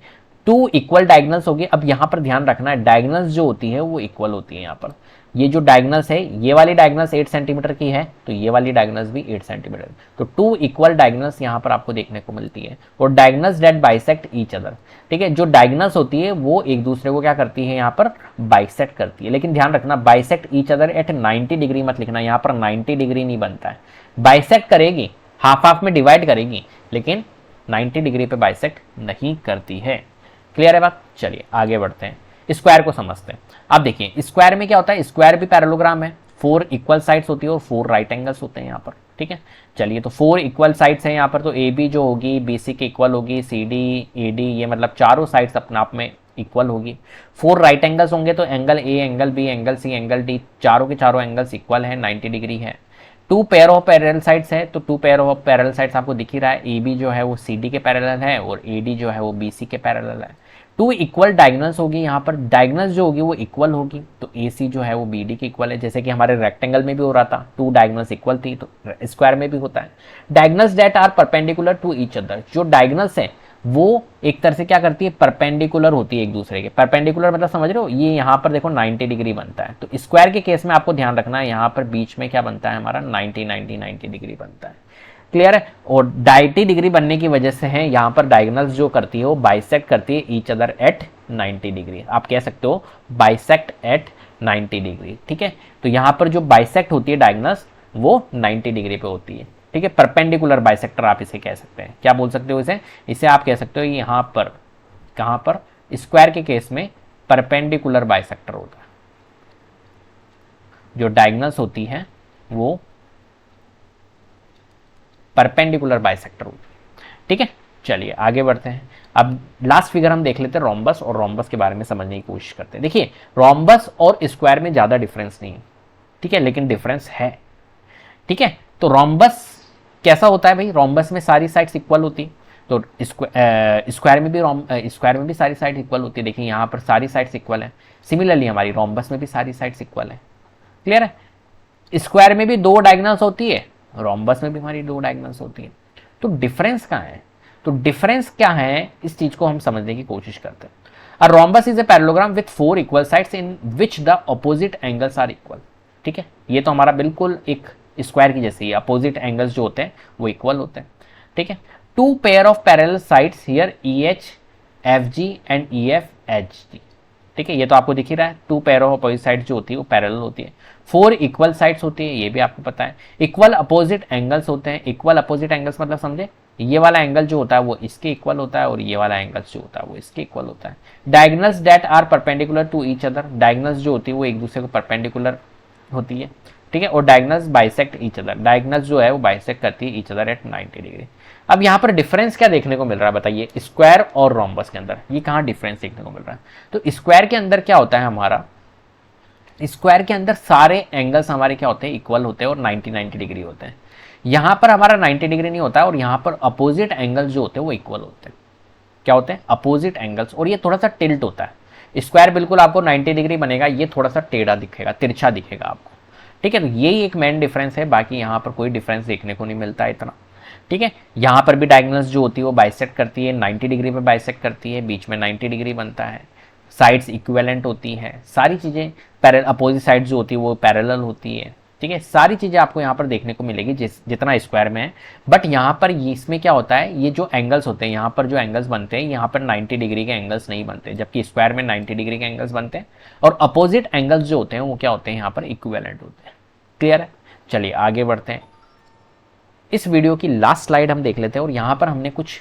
2 इक्वल डायगोनल्स होगी। अब यहाँ पर ध्यान रखना है, डायगोनल्स जो होती है वो इक्वल होती है। यहाँ पर ये जो डायगोनल्स है, ये वाली डायगोनल्स 8 सेंटीमीटर की है, तो ये वाली डायगोनल्स भी 8 सेंटीमीटर, तो 2 इक्वल डायगोनल्स यहाँ पर आपको देखने को मिलती है। और diagonals that bisect each other, ठीक है, जो डायगोनल्स होती है वो एक दूसरे को क्या करती है, यहाँ पर बाइसेक्ट करती है। लेकिन ध्यान रखना, bisect each other at 90 degree मत लिखना, यहाँ पर 90 डिग्री नहीं बनता है। बाइसेक्ट करेगी, हाफ हाफ में डिवाइड करेगी, लेकिन 90 डिग्री पे बाइसेक्ट नहीं करती है। क्लियर है बात? चलिए आगे बढ़ते हैं, स्क्वायर को समझते हैं। अब देखिए स्क्वायर में क्या होता है, स्क्वायर भी पैरेललोग्राम है, 4 इक्वल साइड्स होती है और 4 राइट एंगल्स होते हैं यहाँ पर, ठीक है। चलिए तो 4 इक्वल साइड्स हैं यहाँ पर, तो ए बी जो होगी बी सी के इक्वल होगी, सी डी ए डी, ये मतलब चारों साइड्स अपने आप में इक्वल होगी। 4 राइट एंगल्स होंगे, तो angle A, angle B, angle C, angle D, चारों के चारों एंगल्स इक्वल है, 90 डिग्री है। 2 पेयर ऑफ पैरेलल साइड्स है, तो 2 पेयर ऑफ पैरेलल साइड्स आपको दिख ही रहा है, ए बी जो है वो सी डी के पैरेलल है और ए डी जो है वो बी सी के पैरेलल है। 2 इक्वल डायगोनल्स होगी, यहाँ पर डायगोनल्स जो होगी वो इक्वल होगी, तो ए सी जो है वो बी डी के इक्वल है, जैसे कि हमारे रेक्टेंगल में भी हो रहा था, 2 डायगोनल्स इक्वल थी, तो स्क्वायर में भी होता है। Diagonals that are perpendicular to each other, जो डायगोनल्स है वो एक तरह से क्या करती है, परपेंडिकुलर होती है एक दूसरे के। परपेंडिकुलर मतलब समझ रहे हो, ये यहाँ पर देखो 90 डिग्री बनता है, तो स्क्वायर के केस में आपको ध्यान रखना है, यहाँ पर बीच में क्या बनता है हमारा 90 डिग्री बनता है। क्लियर है? और 90 डिग्री बनने की वजह से है यहाँ पर डायगोनल्स जो करती है वो बाइसेक्ट करती है ईच अदर एट 90 डिग्री, आप कह सकते हो बाइसेक्ट एट 90 डिग्री, ठीक है। तो यहाँ पर जो बाइसेक्ट होती है डायगोनल्स वो 90 डिग्री पे होती है, ठीक है। परपेंडिकुलर बाइसेक्टर आप इसे कह सकते हैं, क्या बोल सकते हो इसे आप कह सकते हो यहाँ पर, कहाँ पर, स्क्वायर के केस में परपेंडिकुलर बाइसेक्टर होता है, जो डायगोनल्स होती है वो परपेंडिकुलर बाइसेक्टर होती है, ठीक है। चलिए आगे बढ़ते हैं। अब लास्ट फिगर हम देख लेते हैं रोम्बस, और रोम्बस के बारे में समझने की कोशिश करते हैं। देखिए रोम्बस और स्क्वायर में ज्यादा डिफरेंस नहीं है, ठीक है, लेकिन डिफरेंस है, ठीक है। तो रोम्बस कैसा होता है भाई, रोम्बस में सारी साइड्स इक्वल होती, तो स्क्वायर में भी सारी साइड इक्वल होती है। देखिए यहाँ पर सारी साइड्स इक्वल है, सिमिलरली हमारी रोम्बस में भी सारी साइड्स इक्वल है। क्लियर है? स्क्वायर में भी 2 डायगोनल्स होती है, रोम्बस में भी हमारी 2 डायगोनल्स होती है, तो डिफरेंस कहाँ है? तो डिफरेंस क्या है, इस चीज को हम समझने की कोशिश करते हैं। A rhombus is a parallelogram with 4 equal sides in which the opposite angles are equal, ठीक है। ये तो हमारा बिल्कुल एक स्क्वायर की जैसे ही, अपोजिट एंगल्स जो होते हैं वो इक्वल होते हैं, ठीक है। 2 pair of parallel sides here E H F G and E F H G, ठीक है, ये तो आपको दिख ही रहा है। 2 पेयर ऑफ अपोजिट साइड जो होती है वो पैरेलल होती है। 4 इक्वल साइड्स होती है, ये भी आपको पता है। इक्वल अपोजिट एंगल्स होते हैं, इक्वल अपोजिट एंगल्स मतलब समझे, ये वाला एंगल जो होता है वो इसके इक्वल होता है और ये वाला एंगल जो होता है वो इसके इक्वल होता है। Diagonals that are perpendicular to each other, diagonals जो होती है वो एक दूसरे को परपेंडिकुलर होती है, ठीक है। और diagonals bisect each other, diagonals जो है वो बाइसेक्ट करती है ईच अदर एट 90 डिग्री। अब यहाँ पर डिफरेंस क्या देखने को मिल रहा है बताइए, स्क्वायर और रोम्बस के अंदर ये कहाँ डिफरेंस देखने को मिल रहा है? तो स्क्वायर के अंदर क्या होता है हमारा, स्क्वायर के अंदर सारे एंगल्स हमारे क्या होते हैं, इक्वल होते हैं और 90 डिग्री होते हैं। यहाँ पर हमारा 90 डिग्री नहीं होता है, और यहाँ पर अपोजिट एंगल्स जो होते हैं वो इक्वल होते हैं। क्या होते हैं? अपोजिट एंगल्स, और ये थोड़ा सा टिल्ट होता है। स्क्वायर बिल्कुल आपको 90 डिग्री बनेगा, ये थोड़ा सा टेढ़ा दिखेगा, तिरछा दिखेगा आपको, ठीक है। तो यही एक मेन डिफरेंस है, बाकी यहाँ पर कोई डिफरेंस देखने को नहीं मिलता है इतना, ठीक है। यहाँ पर भी डायगोनल्स जो होती है वो बाइसेक्ट करती है, 90 डिग्री पे बाइसेक्ट करती है, बीच में 90 डिग्री बनता है, साइड्स इक्विवेलेंट होती है, सारी चीज़ें पैरेलल, अपोजिट साइड जो होती है वो पैरेलल होती है, ठीक है। सारी चीज़ें आपको यहाँ पर देखने को मिलेगी जितना स्क्वायर में है। बट यहाँ पर इसमें क्या होता है, ये जो एंगल्स होते हैं, यहाँ पर जो एंगल्स बनते हैं, यहाँ पर 90 डिग्री के एंगल्स नहीं बनते, जबकि स्क्वायर में 90 डिग्री के एंगल्स बनते हैं, और अपोजिट एंगल्स जो होते हैं वो क्या होते हैं, यहाँ पर इक्विवेलेंट होते हैं। क्लियर है? चलिए आगे बढ़ते हैं। इस वीडियो की लास्ट स्लाइड हम देख लेते हैं, और यहाँ पर हमने कुछ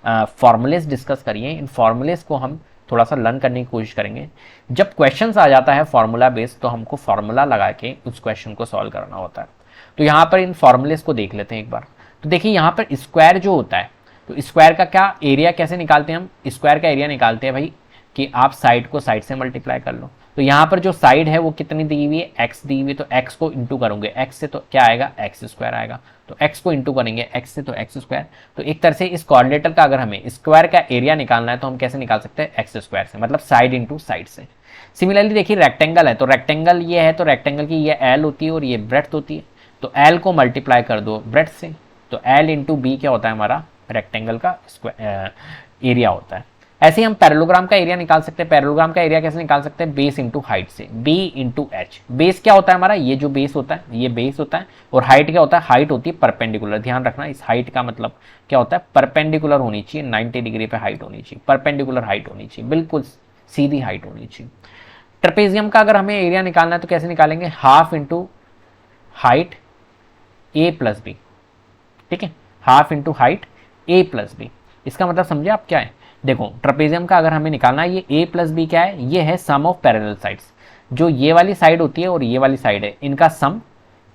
फॉर्मूलेस डिस्कस करिए। इन फॉर्मूलेस को हम थोड़ा सा लर्न करने की कोशिश करेंगे। जब क्वेश्चंस आ जाता है फॉर्मूला बेस्ड, तो हमको फॉर्मूला लगा के उस क्वेश्चन को सॉल्व करना होता है। तो यहाँ पर इन फॉर्मूलेस को देख लेते हैं एक बार। तो देखिए यहाँ पर स्क्वायर जो होता है, तो स्क्वायर का क्या एरिया कैसे निकालते हैं हम? स्क्वायर का एरिया निकालते हैं भाई कि आप साइड को साइड से मल्टीप्लाई कर लो, तो यहाँ पर जो साइड है वो कितनी दी हुई है, x दी हुई है, तो x को इंटू करोगे x से तो क्या आएगा, एक्स स्क्वायर आएगा। तो x को इंटू करेंगे x से तो एक्स स्क्वायर। तो एक तरह से इस क्वाड्रिलेटरल का अगर हमें स्क्वायर का एरिया निकालना है तो हम कैसे निकाल सकते हैं, एक्स स्क्वायर से, मतलब साइड इंटू साइड से। सिमिलरली देखिए रेक्टेंगल है, तो रेक्टेंगल ये है, तो रेक्टेंगल की ये एल होती है और ये ब्रेड्थ होती है, तो एल को मल्टीप्लाई कर दो ब्रेड्थ से, तो एल इंटू बी क्या होता है हमारा, रेक्टेंगल का एरिया होता है। ऐसे ही हम पैरेललोग्राम का एरिया निकाल सकते हैं। पैरेललोग्राम का एरिया कैसे निकाल सकते हैं, बेस इंटू हाइट से, बी इंटू एच। बेस क्या होता है हमारा, ये जो बेस होता है ये बेस होता है, और हाइट क्या होता है, हाइट होती है परपेंडिकुलर। ध्यान रखना इस हाइट का मतलब क्या होता है, परपेंडिकुलर होनी चाहिए, 90 डिग्री पे हाइट होनी चाहिए, परपेंडिकुलर हाइट होनी चाहिए, बिल्कुल सीधी हाइट होनी चाहिए। ट्रेपेजियम का अगर हमें एरिया निकालना है तो कैसे निकालेंगे, हाफ इंटू हाइट ए प्लस बी, ठीक है, हाफ इंटू हाइट ए प्लस बी। इसका मतलब समझे आप क्या है, देखो ट्रेपेजियम का अगर हमें निकालना है, ये ए प्लस बी क्या है, ये है सम ऑफ पैरेलल साइड्स, जो ये वाली साइड होती है और ये वाली साइड है, इनका सम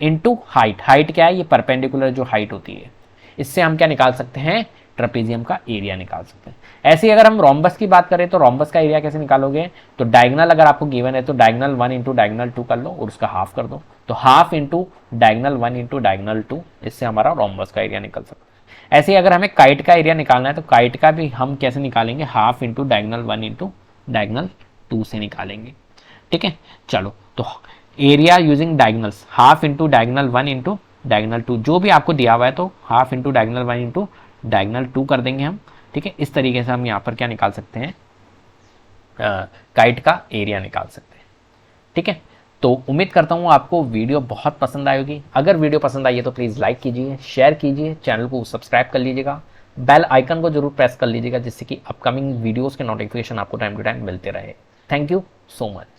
इंटू हाइट। हाइट क्या है, ये परपेंडिकुलर जो हाइट होती है, इससे हम क्या निकाल सकते हैं, ट्रेपेजियम का एरिया निकाल सकते हैं। ऐसे ही अगर हम रोम्बस की बात करें तो रोम्बस का एरिया कैसे निकालोगे, तो डायगनल अगर आपको गिवन है तो डायगनल 1 इंटू डायगनल 2 कर लो और उसका हाफ कर दो, तो half into diagonal 1 into diagonal 2, इससे हमारा रोम्बस का एरिया निकल सकता है। ऐसे ही अगर हमें काइट का एरिया निकालना है तो काइट का भी हम कैसे निकालेंगे, half into diagonal 1 into diagonal 2 से निकालेंगे, ठीक है। चलो तो area using diagonals, half into diagonal 1 into diagonal 2, जो भी आपको दिया हुआ है तो half into diagonal 1 into diagonal 2 कर देंगे हम, ठीक है। इस तरीके से हम यहाँ पर क्या निकाल सकते हैं, काइट का एरिया निकाल सकते हैं, ठीक है। तो उम्मीद करता हूँ आपको वीडियो बहुत पसंद आएगी। अगर वीडियो पसंद आई है तो प्लीज़ लाइक कीजिए, शेयर कीजिए, चैनल को सब्सक्राइब कर लीजिएगा, बेल आइकन को जरूर प्रेस कर लीजिएगा, जिससे कि अपकमिंग वीडियोस के नोटिफिकेशन आपको टाइम टू टाइम मिलते रहे। Thank you so much.